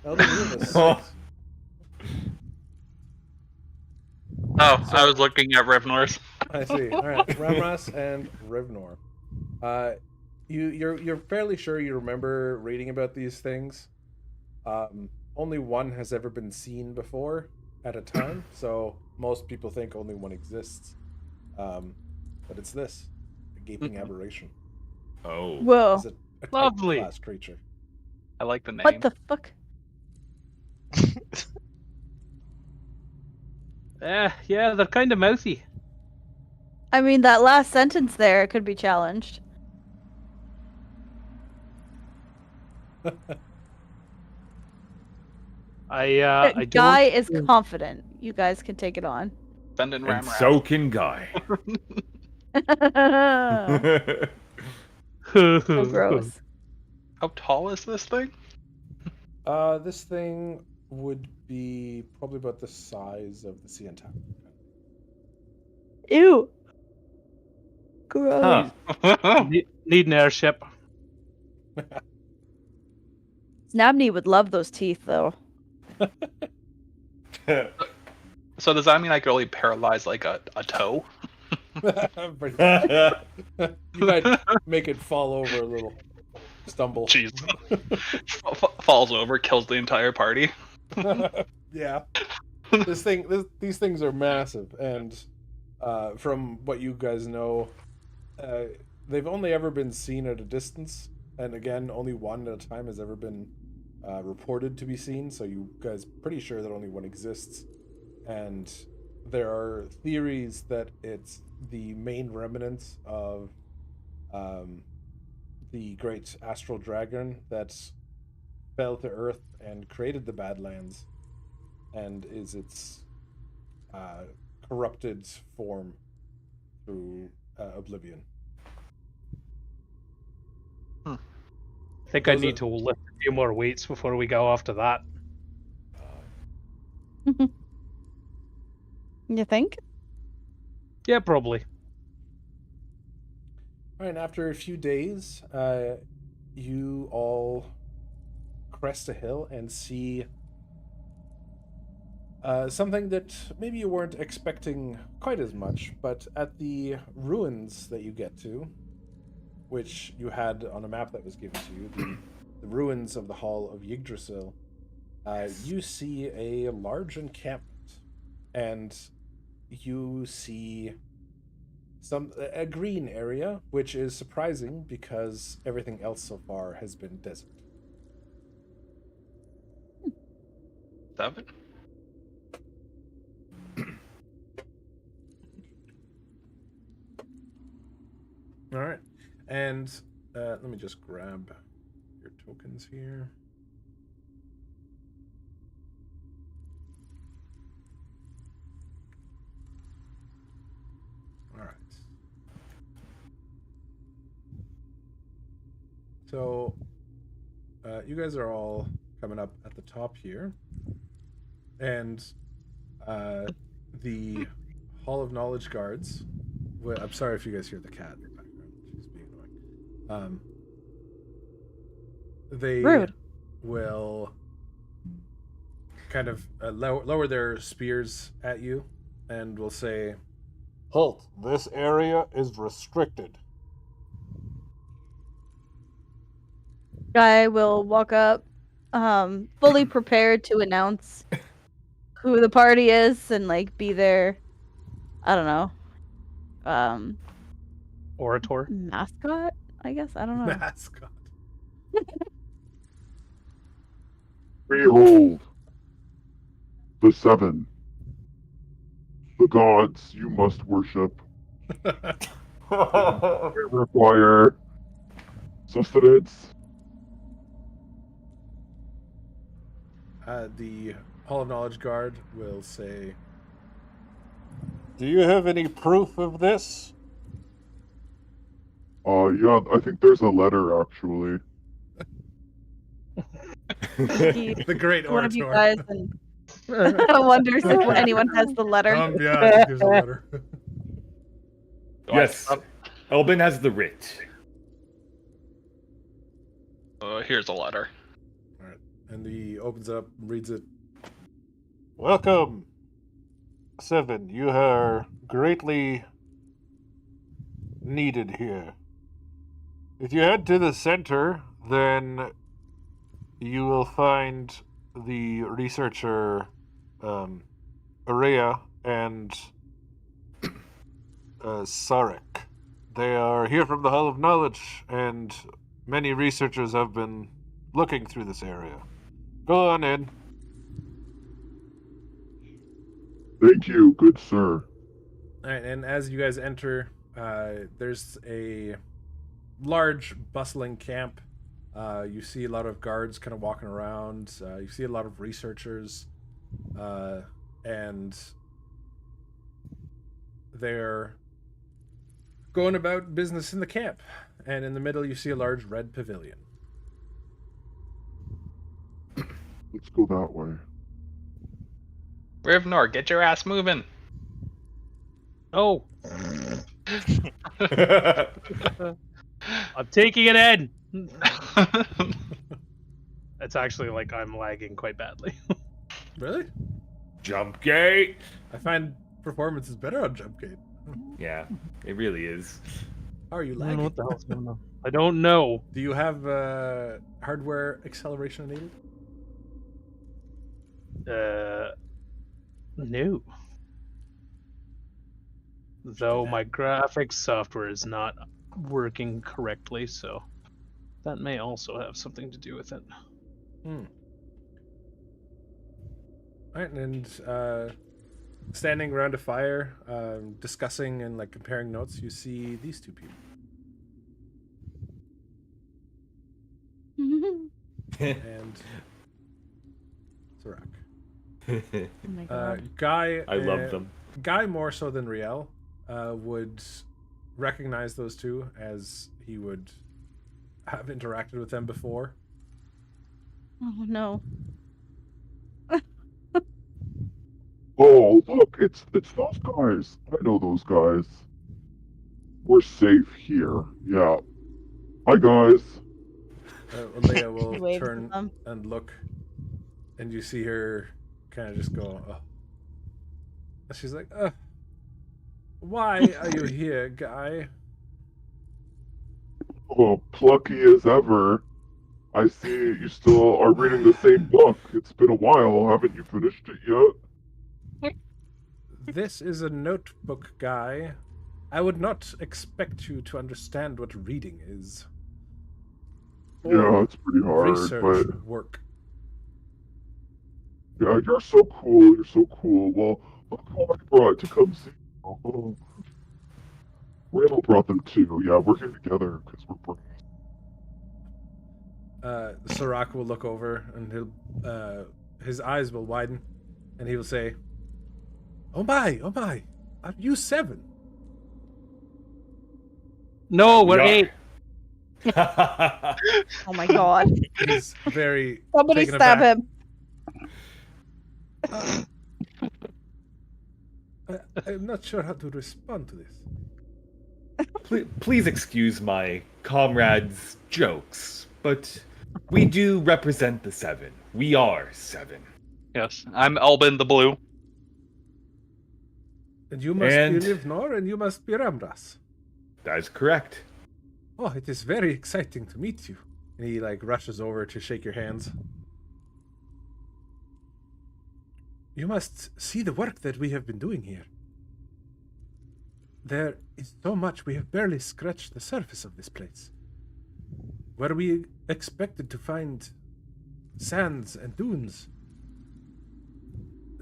E: Elben, you have a 6.
A: Oh.
B: Oh, I was looking at Rivnor's.
E: I see. All right, Ramras and Rivnor. You're fairly sure you remember reading about these things. Only one has ever been seen before at a time, so most people think only one exists. But it's this, a gaping aberration.
A: Oh.
F: Whoa.
E: It's a type
C: Lovely.
E: class creature.
B: I like the name.
F: What the fuck?
C: Yeah, they're kind of mouthy.
F: I mean, that last sentence there could be challenged.
C: I
F: Guy
C: don't...
F: is confident. You guys can take it on.
B: Send in
A: And
B: Ramras.
A: so can Guy.
F: So gross.
B: How tall is this thing?
E: This thing would be probably about the size of the sea and tower.
F: Ew. Gross.
A: Huh.
C: Need an airship.
F: Snabney would love those teeth, though.
B: So does that mean I could only paralyze like a toe?
E: You might make it fall over a little, stumble.
B: Jeez. Falls over, kills the entire party.
E: Yeah, these things are massive, and from what you guys know, they've only ever been seen at a distance, and again, only one at a time has ever been reported to be seen. So you guys pretty sure that only one exists, and there are theories that it's the main remnants of the great astral dragon that fell to Earth and created the Badlands, and is its corrupted form through oblivion.
C: I think I
E: Those
C: need
E: are-
C: to lift a few more weights before we go after that.
F: You think?
C: Yeah, probably.
E: All right, and after a few days, you all crest a hill and see something that maybe you weren't expecting quite as much, but at the ruins that you get to, which you had on a map that was given to you, the ruins of the Hall of Yggdrasil, you see a large encampment, and you see a green area, which is surprising because everything else so far has been desert.
B: 7.
E: All right, and let me just grab your tokens here. All right. So, you guys are all coming up at the top here, and the Hall of Knowledge guards. Well, I'm sorry if you guys hear the cat in the background. She's being annoying. They
F: Rude.
E: will kind of lower their spears at you, and will say,
I: Halt! This area is restricted.
F: Guy will walk up, fully prepared to announce who the party is and like be their, I don't know,
C: Orator.
F: mascot. I guess I don't know.
E: mascot.
H: Behold, the 7. The gods you must worship require sustenance.
E: The Hall of Knowledge guard will say,
I: Do you have any proof of this?
H: Yeah, I think there's a letter actually.
E: the great
F: One of you
E: orator.
F: guys and wonders if anyone has the letter.
E: Yeah, I think there's a letter.
A: Yes. Elben has the writ.
B: Here's a letter.
E: All right, and he opens it up, reads it.
I: Welcome, 7. You are greatly needed here. If you head to the center, then you will find the researcher Aria and Sarek. They are here from the Hall of Knowledge, and many researchers have been looking through this area. Go on in.
H: Thank you, good sir.
E: All right, and as you guys enter, there's a large, bustling camp. You see a lot of guards kind of walking around. You see a lot of researchers, and they're going about business in the camp. And in the middle, you see a large red pavilion.
H: Let's go that way.
B: Rivnor, get your ass moving.
C: Oh, I'm taking it in. It's actually like I'm lagging quite badly.
E: Really?
A: Jump gate.
E: I find performance is better on Jump Gate.
A: Yeah, it really is.
E: How are you
C: I don't know
E: lagging?
C: what the hell's going on. I don't know.
E: Do you have hardware acceleration enabled?
C: No. Though my graphics software is not working correctly, so that may also have something to do with it.
E: All right, and standing around a fire, discussing and like comparing notes, you see these two people. And Sirach.
F: Oh my god.
E: Guy.
A: I love them.
E: Guy more so than Riel would recognize those two, as he would have interacted with them before.
F: Oh no.
H: Oh, look, it's those guys. I know those guys. We're safe here. Yeah. Hi, guys.
E: Leia
F: He
E: will
F: waves
E: turn
F: at them.
E: and look, and you see her kind of just go, oh. And she's like, why are you here, Guy?
H: Oh, plucky as ever. I see you still are reading the same book. It's been a while. Haven't you finished it yet?
E: This is a notebook, Guy. I would not expect you to understand what reading is.
H: Yeah, it's pretty hard,
E: Research
H: but
E: work.
H: yeah, you're so cool. You're so cool. Well, look who I brought to come see you. Oh, Randall brought them too. Yeah, we're here together because we're brothers.
E: Sirach will look over and his eyes will widen and he will say, oh my, are you 7?
C: No,
A: We
C: we're
A: are.
C: 8.
F: Oh my god.
E: He's very
F: Somebody
E: taken
F: stab
E: aback.
F: him.
E: I'm not sure how to respond to this.
A: Please excuse my comrades' jokes, but we do represent the 7. We are 7.
B: Yes, I'm Elben the Blue.
E: And you must
A: And-
E: be Rivnor and you must be Ramras.
A: That is correct.
E: Oh, it is very exciting to meet you. And he rushes over to shake your hands. You must see the work that we have been doing here. There is so much, we have barely scratched the surface of this place. Where we expected to find sands and dunes,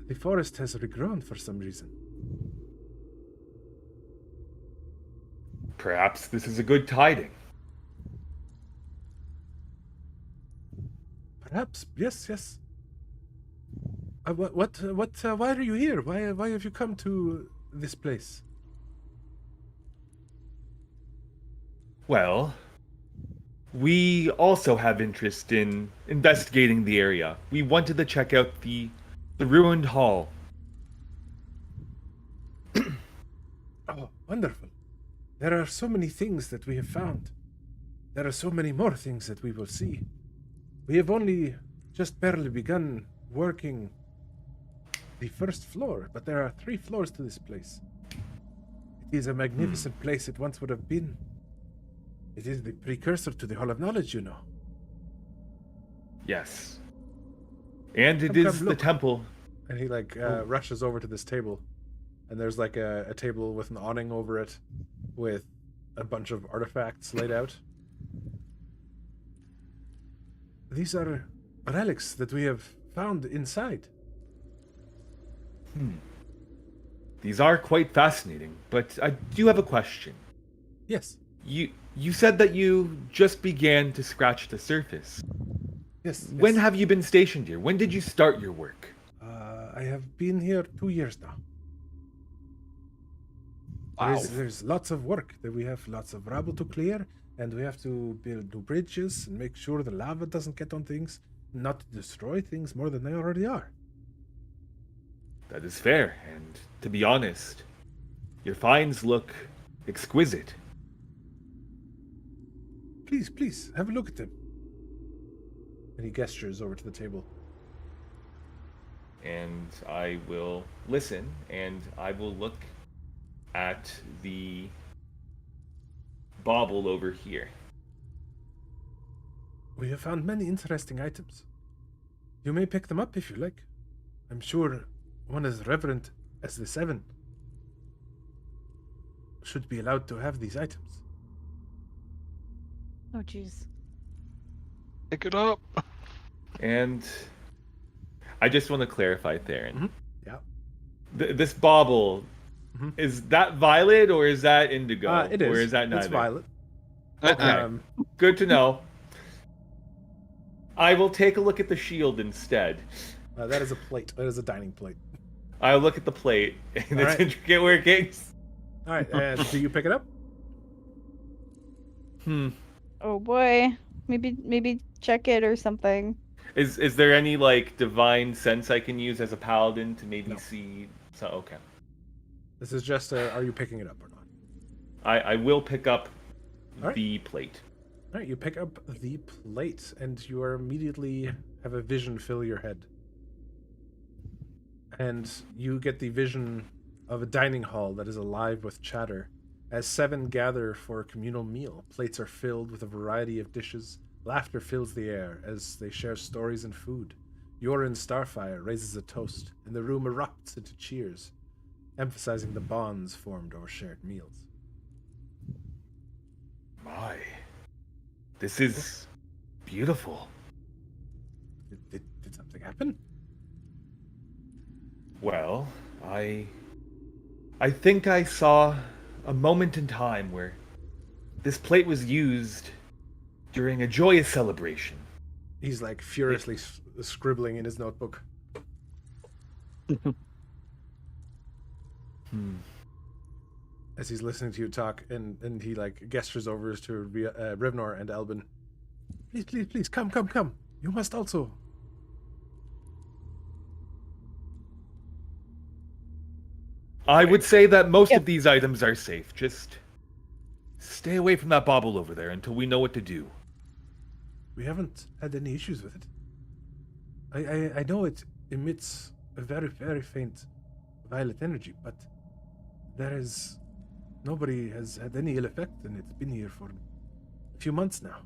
E: the forest has regrown for some reason.
A: Perhaps this is a good tiding.
E: Perhaps, yes. Why are you here? Why have you come to this place?
A: Well, we also have interest in investigating the area. We wanted to check out the ruined hall.
E: Oh, wonderful. There are so many things that we have found. There are so many more things that we will see. We have only just barely begun working the first floor, but there are 3 floors to this place. It is a magnificent place it once would have been. It is the precursor to the Hall of Knowledge, you know.
A: Yes. And it
E: Come,
A: is the
E: look.
A: temple.
E: And he rushes over to this table, and there's a table with an awning over it, with a bunch of artifacts laid out. These are relics that we have found inside.
A: These are quite fascinating, but I do have a question.
E: Yes,
A: You said that you just began to scratch the surface.
E: yes.
A: When have you been stationed here? When did you start your work?
E: I have been here 2 years now.
B: Wow.
E: There's lots of work that we have, lots of rubble to clear, and we have to build new bridges and make sure the lava doesn't get on things, not to destroy things more than they already are.
A: That is fair, and to be honest, your finds look exquisite.
E: Please, have a look at them. And he gestures over to the table.
A: And I will listen, and I will look at the bauble over here.
E: We have found many interesting items. You may pick them up if you like. I'm sure one as reverent as the 7 should be allowed to have these items.
F: Oh jeez.
B: Pick it up.
A: And I just want to clarify, Theron.
E: Yeah.
A: This bauble, is that violet or is that indigo?
E: It is.
A: Or is that neither?
E: It's violet.
A: Okay. Good to know. I will take a look at the shield instead.
E: That is a plate. That is a dining plate.
A: I'll look at the plate and its
E: Alright.
A: intricate workings.
E: All right, and do you pick it up?
F: Oh boy. Maybe check it or something.
A: Is there any divine sense I can use as a paladin to maybe see? So okay.
E: This is just are you picking it up or not?
A: I will pick up
E: Alright.
A: the plate.
E: All right, you pick up the plate, and you are immediately have a vision fill your head. And you get the vision of a dining hall that is alive with chatter, As 7 gather for a communal meal, plates are filled with a variety of dishes. Laughter fills the air as they share stories and food. Yorin Starfire raises a toast, and the room erupts into cheers, emphasizing the bonds formed over shared meals.
A: My, this is beautiful.
E: Did something happen?
A: Well, I think I saw a moment in time where this plate was used during a joyous celebration.
E: He's like furiously scribbling in his notebook. As he's listening to you talk, and he like gestures over to Rivnor and Elben. Please, come. You must also.
A: I would say that most of these items are safe. Just stay away from that bauble over there until we know what to do.
E: We haven't had any issues with it. I know it emits a very, very faint violet energy, but nobody has had any ill effect, and it's been here for a few months now.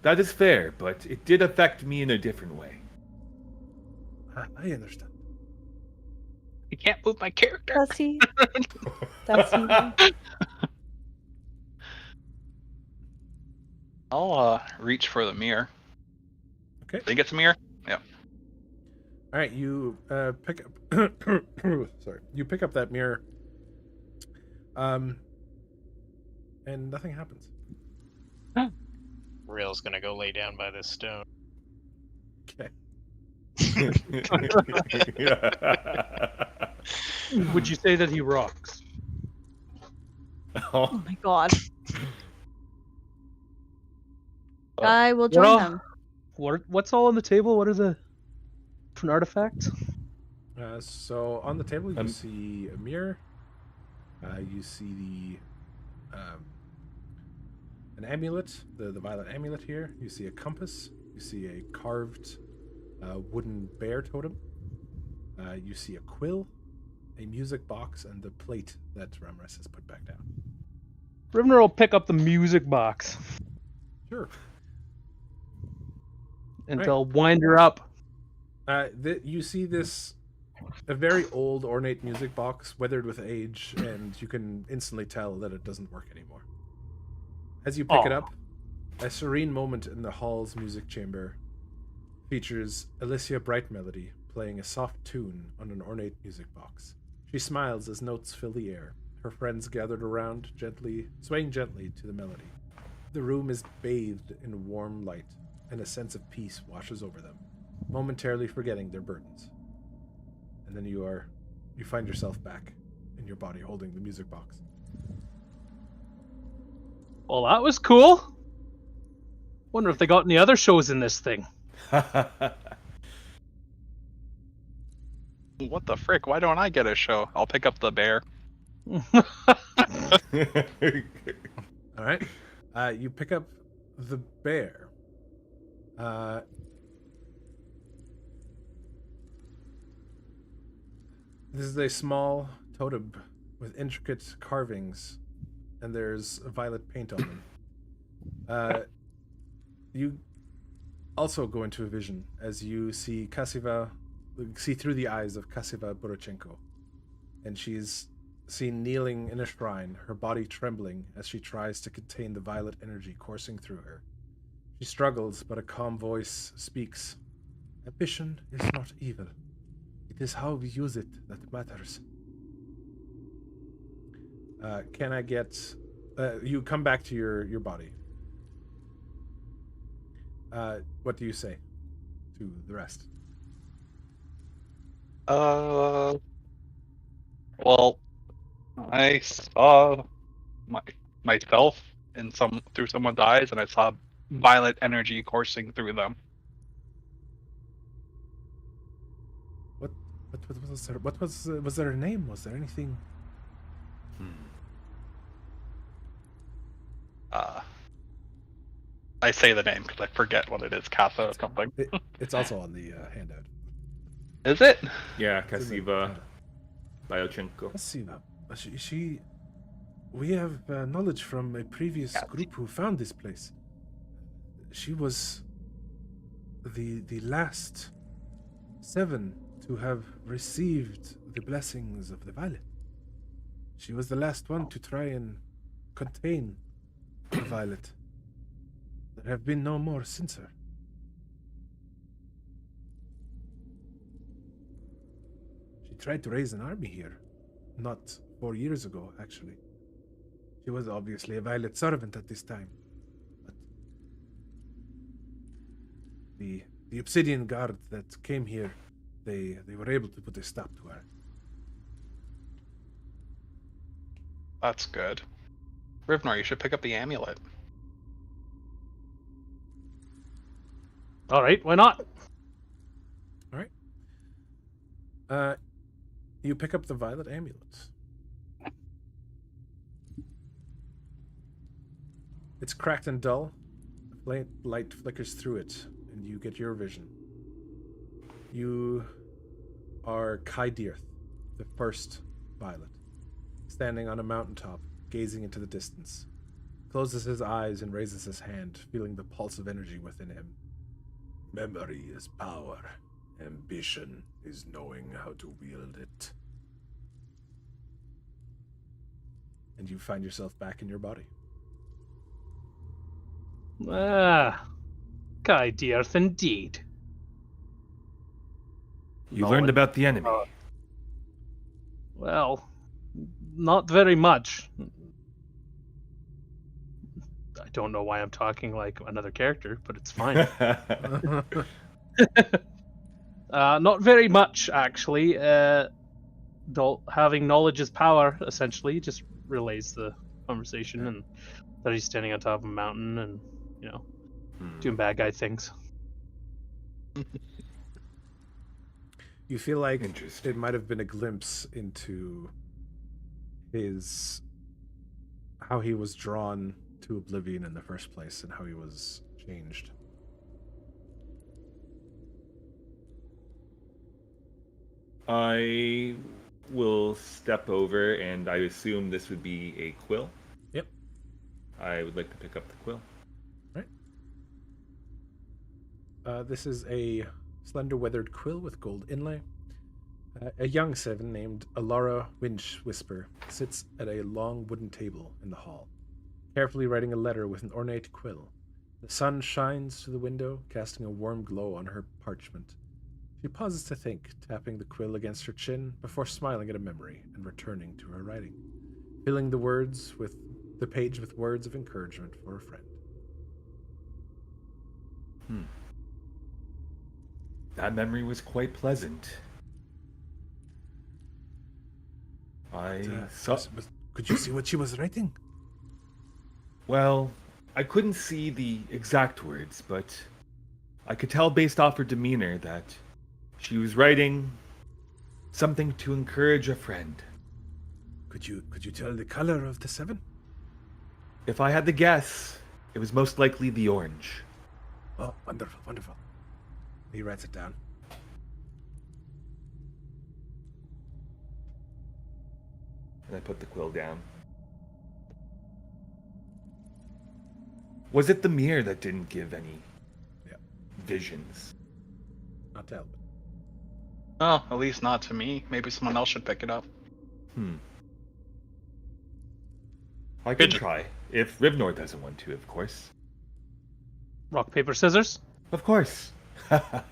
A: That is fair, but it did affect me in a different way.
E: I understand.
B: You can't move my character.
F: Does he? Does he?
B: I'll reach for the mirror.
E: Okay.
B: Think it's a mirror? Yeah.
E: All right, you pick up. Sorry, you pick up that mirror. And nothing happens.
J: Riel's gonna go lay down by this stone.
E: Okay.
C: Would you say that he rocks?
F: Oh my god. I will join them.
C: What's all on the table? What are the different artifacts?
E: So on the table you see a mirror. You see an amulet, the violet amulet here. You see a compass. You see a carved wooden bear totem. You see a quill, a music box, and the plate that Ramras has put back down.
C: Rivnor will pick up the music box
E: Sure.
C: and I'll wind her up.
E: You see a very old, ornate music box, weathered with age, and you can instantly tell that it doesn't work anymore. As you pick it up, a serene moment in the hall's music chamber features Alicia Brightmelody playing a soft tune on an ornate music box. She smiles as notes fill the air. Her friends gathered around, swaying gently to the melody. The room is bathed in warm light, and a sense of peace washes over them, momentarily forgetting their burdens. And then you find yourself back in your body holding the music box.
C: Well, that was cool. Wonder if they got any other shows in this thing.
B: What the frick? Why don't I get a show? I'll pick up the bear.
E: All right. You pick up the bear. This is a small totem with intricate carvings, and there's violet paint on them. You also go into a vision as you see through the eyes of Kasiva Borochenko, and she's seen kneeling in a shrine, her body trembling as she tries to contain the violet energy coursing through her. She struggles, but a calm voice speaks. Ambition is not evil. It is how we use it that matters. Can I get... you come back to your body. What do you say to the rest?
B: Well, I saw myself through someone's eyes, and I saw violet energy coursing through them.
E: What was there a name? Was there anything?
B: I say the name because I forget what it is. Kasa or something.
E: It's also on the handout.
B: Is it?
A: Yeah, Kasiva Biochenko.
E: Kasiva. We have knowledge from a previous group who found this place. She was the last 7 to have received the blessings of the Violet. She was the last one to try and contain the Violet. There have been no more since her. She tried to raise an army here, not 4 years ago, actually. She was obviously a Violet servant at this time. But the Obsidian Guard that came here, they were able to put a stop to her.
B: That's good. Rivnor, you should pick up the amulet.
C: All right, why not?
E: All right. You pick up the Violet Amulet. It's cracked and dull. Light flickers through it, and you get your vision. You are Kai Dearth, the first Violet, standing on a mountaintop, gazing into the distance. Closes his eyes and raises his hand, feeling the pulse of energy within him. Memory is power. Ambition is knowing how to wield it. And you find yourself back in your body.
C: Guy Dearth indeed.
A: You learned about the enemy.
C: Well, not very much. I don't know why I'm talking like another character, but it's fine. Not very much, actually. Having knowledge is power, essentially. Just relays the conversation, and that he's standing on top of a mountain and, doing bad guy things.
E: You feel like it might have been a glimpse into how he was drawn to oblivion in the first place and how he was changed.
A: I will step over, and I assume this would be a quill.
E: Yep.
A: I would like to pick up the quill.
E: Right. This is a slender weathered quill with gold inlay. A young 7 named Alara Winchwhisper sits at a long wooden table in the hall, carefully writing a letter with an ornate quill. The sun shines through the window, casting a warm glow on her parchment. She pauses to think, tapping the quill against her chin before smiling at a memory and returning to her writing, filling the page with words of encouragement for a friend.
A: That memory was quite pleasant.
E: Could you see what she was writing?
A: Well, I couldn't see the exact words, but I could tell based off her demeanor that she was writing something to encourage a friend.
E: Could you tell the color of the 7?
A: If I had to guess, it was most likely the orange.
E: Oh, wonderful, wonderful. He writes it down.
A: And I put the quill down. Was it the mirror that didn't give any visions?
E: Not to Elben.
B: Oh, at least not to me. Maybe someone else should pick it up.
A: I could try. If Rivnor doesn't want to, of course.
C: Rock, paper, scissors?
A: Of course.
C: Alright,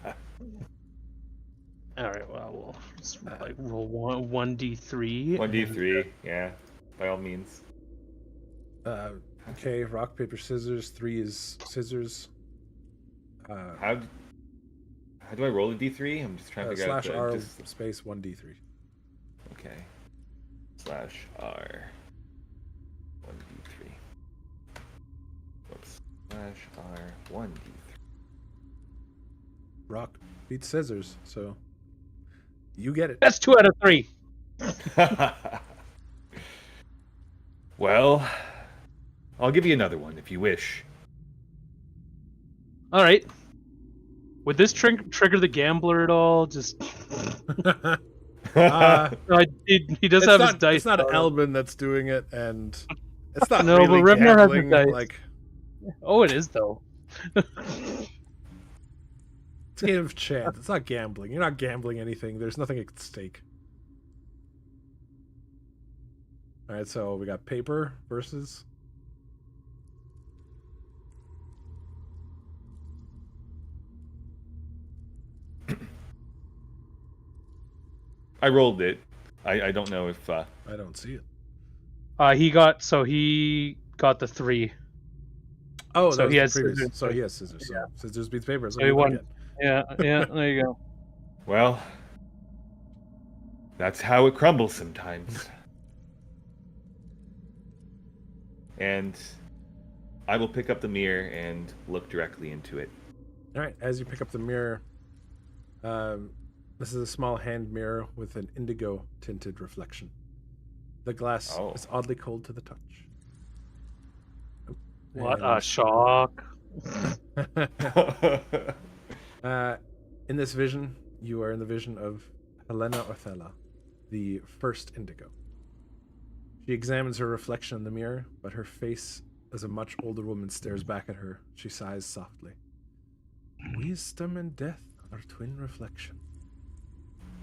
C: well, we'll just roll 1d3.
A: 1d3, yeah. By all means.
E: Okay, rock, paper, scissors. 3 is scissors.
A: How do I roll a d3? I'm just trying to figure out.
E: /R space 1d3.
A: Okay. /R 1d3. Whoops. /R 1d3.
E: Rock beats scissors, so you get it.
C: That's 2 out of 3.
A: Well, I'll give you another one if you wish.
C: All right. Would this trigger the gambler at all? Just
E: Uh,
C: He does have his dice.
E: It's not
C: though.
E: Elben that's doing it, and it's not
C: No,
E: really
C: but Rivnor has his
E: gambling.
C: dice.
E: Like
C: Oh, it is though.
E: it's a game of chance. It's not gambling. You're not gambling anything. There's nothing at stake. All right, so we got paper versus.
A: I rolled it. I don't know if
E: I don't see it.
C: He got the 3.
E: Oh,
C: So
E: that was
C: he
E: the
C: has
E: previous.
C: scissors.
E: So he has scissors. So scissors beats paper.
C: So he won. Yeah, there you go.
A: well, that's how it crumbles sometimes. And I will pick up the mirror and look directly into it.
E: All right, as you pick up the mirror, this is a small hand mirror with an indigo tinted reflection. The glass is oddly cold to the touch.
C: What a shock.
E: In this vision, you are in the vision of Helena Othello, the first indigo. She examines her reflection in the mirror, but her face, as a much older woman stares back at her, she sighs softly. Wisdom and death are twin reflection.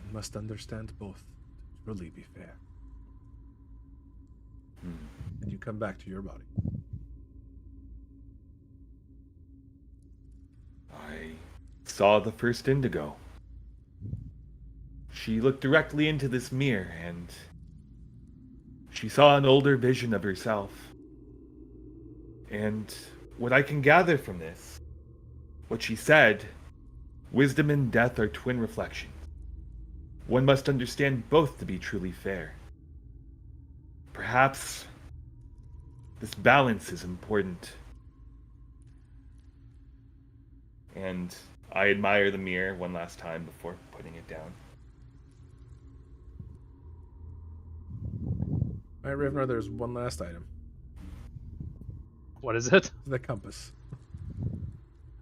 E: You must understand both to truly be fair. And you come back to your body.
A: I saw the first indigo. She looked directly into this mirror and she saw an older vision of herself. And what I can gather from this, what she said, wisdom and death are twin reflections. One must understand both to be truly fair. Perhaps this balance is important. And I admire the mirror one last time before putting it down.
E: All right, Rivnor, there's one last item.
C: What is it?
E: The compass.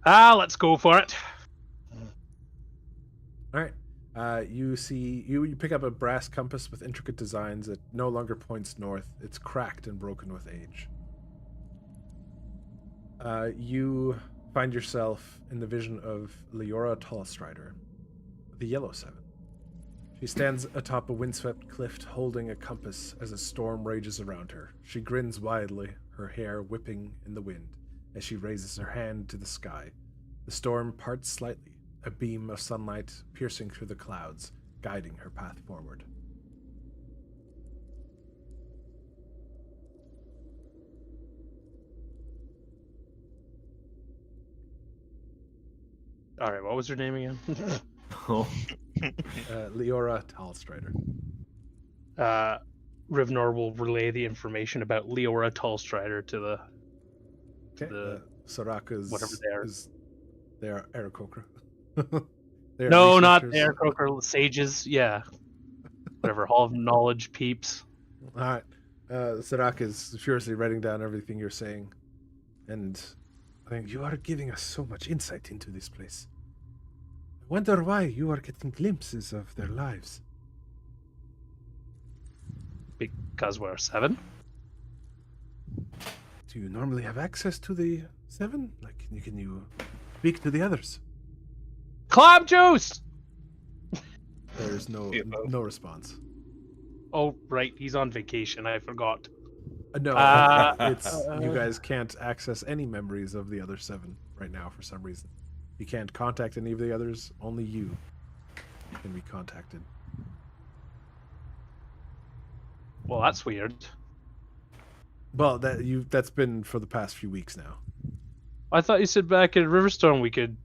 C: Let's go for it.
E: All right. You see, you pick up a brass compass with intricate designs that no longer points north. It's cracked and broken with age. You find yourself in the vision of Leora Tallstrider, the Yellow Seven. She stands atop a windswept cliff holding a compass as a storm rages around her. She grins widely, her hair whipping in the wind, as she raises her hand to the sky. The storm parts slightly, a beam of sunlight piercing through the clouds, guiding her path forward.
C: All right, what was her name again?
E: Leora Tallstrider.
C: Rivnor will relay the information about Leora Tallstrider to the
E: Soraka's
C: whatever they are.
E: They are Aarakocra.
C: No, not Aarakocra. Sages, yeah. Whatever, Hall of Knowledge peeps.
E: All right. Soraka is furiously writing down everything you're saying. And I think you are giving us so much insight into this place. I wonder why you are getting glimpses of their lives.
C: Because we're 7?
E: Do you normally have access to the 7? Like, can you speak to the others?
C: Clam juice!
E: There's no response.
C: Oh, right, he's on vacation. I forgot.
E: No, it's you guys can't access any memories of the other 7 right now for some reason. You can't contact any of the others. Only you can be contacted.
C: Well, that's weird.
E: Well, that's been for the past few weeks now.
C: I thought you said back at Riverstone we could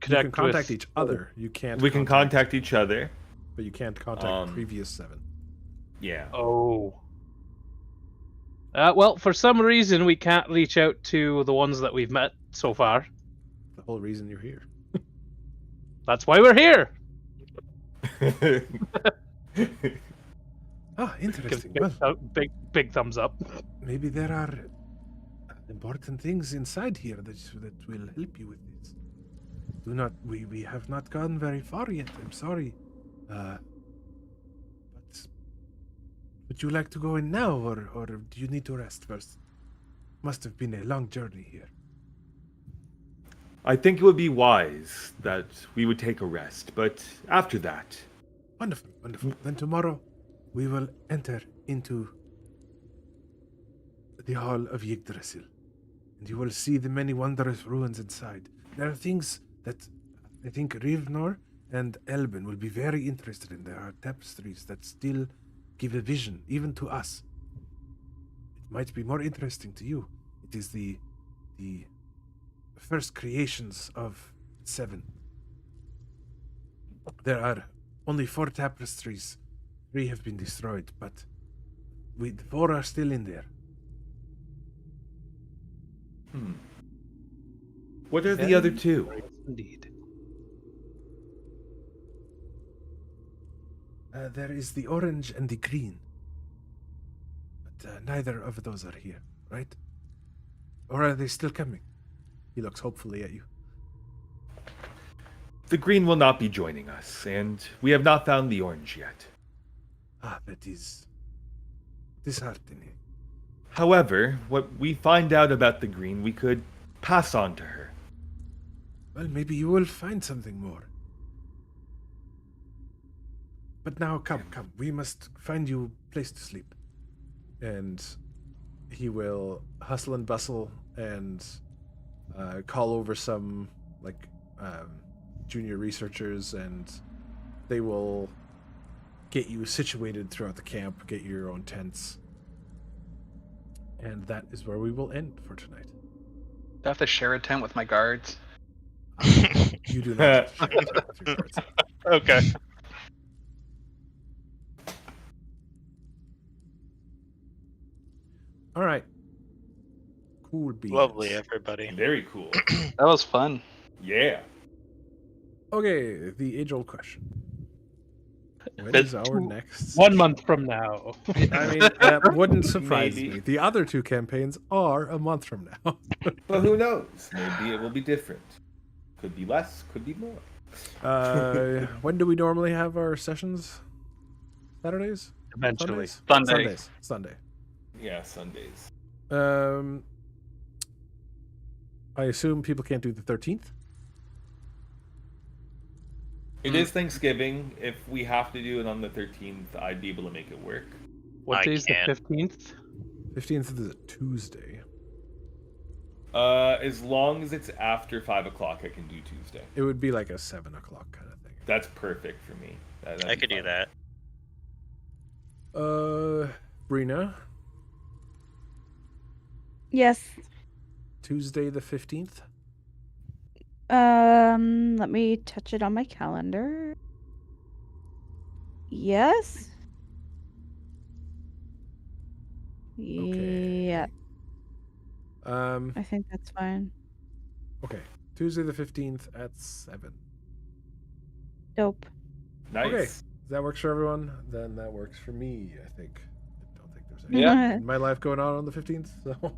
C: connect.
E: You can contact
C: with...
E: each other. You can't.
A: We can contact each other,
E: but you can't contact previous 7.
A: Yeah.
C: Oh. Well, for some reason we can't reach out to the ones that we've met so far.
E: The whole reason you're here.
C: That's why we're here.
E: Interesting.
C: Big thumbs up.
E: Maybe there are important things inside here that will help you with this. We have not gone very far yet. I'm sorry. Would you like to go in now, or do you need to rest first? Must have been a long journey here.
A: I think it would be wise that we would take a rest, but after that.
E: Wonderful, wonderful. Then tomorrow we will enter into the Hall of Yggdrasil, and you will see the many wondrous ruins inside. There are things that I think Rivnor and Elben will be very interested in. There are tapestries that still give a vision, even to us. It might be more interesting to you. It is the first creations of 7. There are only 4 tapestries. 3 have been destroyed, but 4 are still in there.
A: What are the other 2?
C: Indeed.
E: There is the orange and the green. But neither of those are here, right? Or are they still coming? He looks hopefully at you.
A: The green will not be joining us, and we have not found the orange yet.
E: That is disheartening.
A: However, what we find out about the green, we could pass on to her.
E: Well, maybe you will find something more. But now, come. We must find you a place to sleep. And he will hustle and bustle and call over some, junior researchers, and they will get you situated throughout the camp, get you your own tents. And that is where we will end for tonight.
B: Do I have to share a tent with my guards?
E: You do not share a tent with your guards.
B: Okay.
E: All right. Cool beans.
J: Lovely, everybody.
A: Very cool.
B: That was fun.
A: Yeah.
E: Okay, the age-old question. When
B: It's
E: is our next
C: 1
E: session?
C: month from now.
E: I mean, that wouldn't surprise
A: Maybe.
E: me. The other 2 campaigns are a month from now.
A: But who knows? Maybe it will be different. Could be less, could be more.
E: When do we normally have our sessions? Saturdays?
C: Eventually.
E: Sundays? Sunday.
A: Yeah, Sundays.
E: I assume people can't do the 13th?
A: It is Thanksgiving. If we have to do it on the 13th, I'd be able to make it work.
C: What
D: I
C: day is the
D: can't.
C: 15th?
E: 15th is a Tuesday.
A: As long as it's after 5 o'clock, I can do Tuesday.
E: It would be like a 7 o'clock kind of thing.
A: That's perfect for me.
D: I could do that.
E: Brina,
F: Yes.
E: Tuesday the 15th?
F: Let me touch it on my calendar. Yes.
E: Okay.
F: Yeah,
E: Um,
F: I think that's fine.
E: okay. Tuesday the 15th at 7.
F: Dope.
A: Nice.
E: Okay. That works for everyone. Then that works for me, I think. I don't think there's anything
B: Yeah.
E: in my life going on the 15th, so.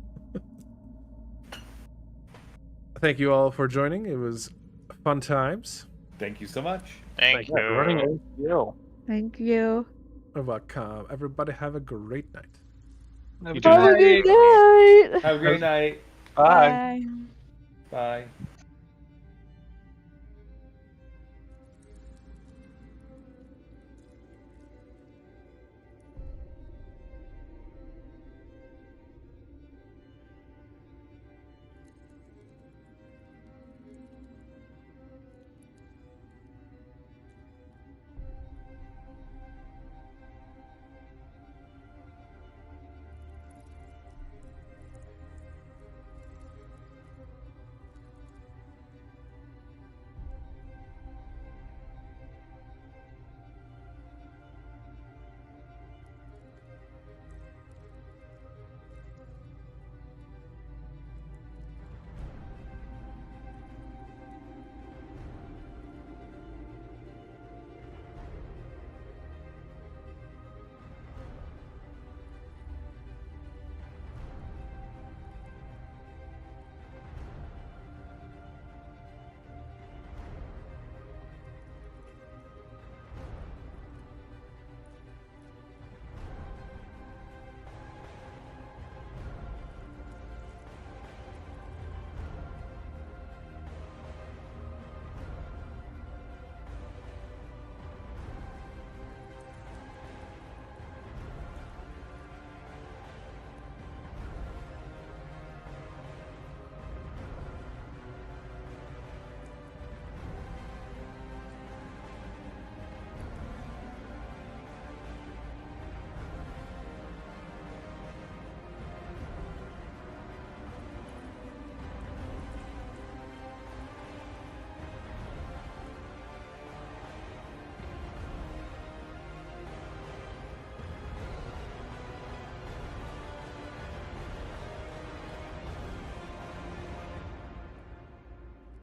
E: Thank you all for joining. It was fun times.
A: Thank you so much.
D: Thank you.
F: Thank you.
E: Welcome. Everybody have a great night.
B: Have a
A: You
B: good
A: too.
F: Have a
B: night.
F: good night.
A: Have a great night.
B: Bye.
A: Bye.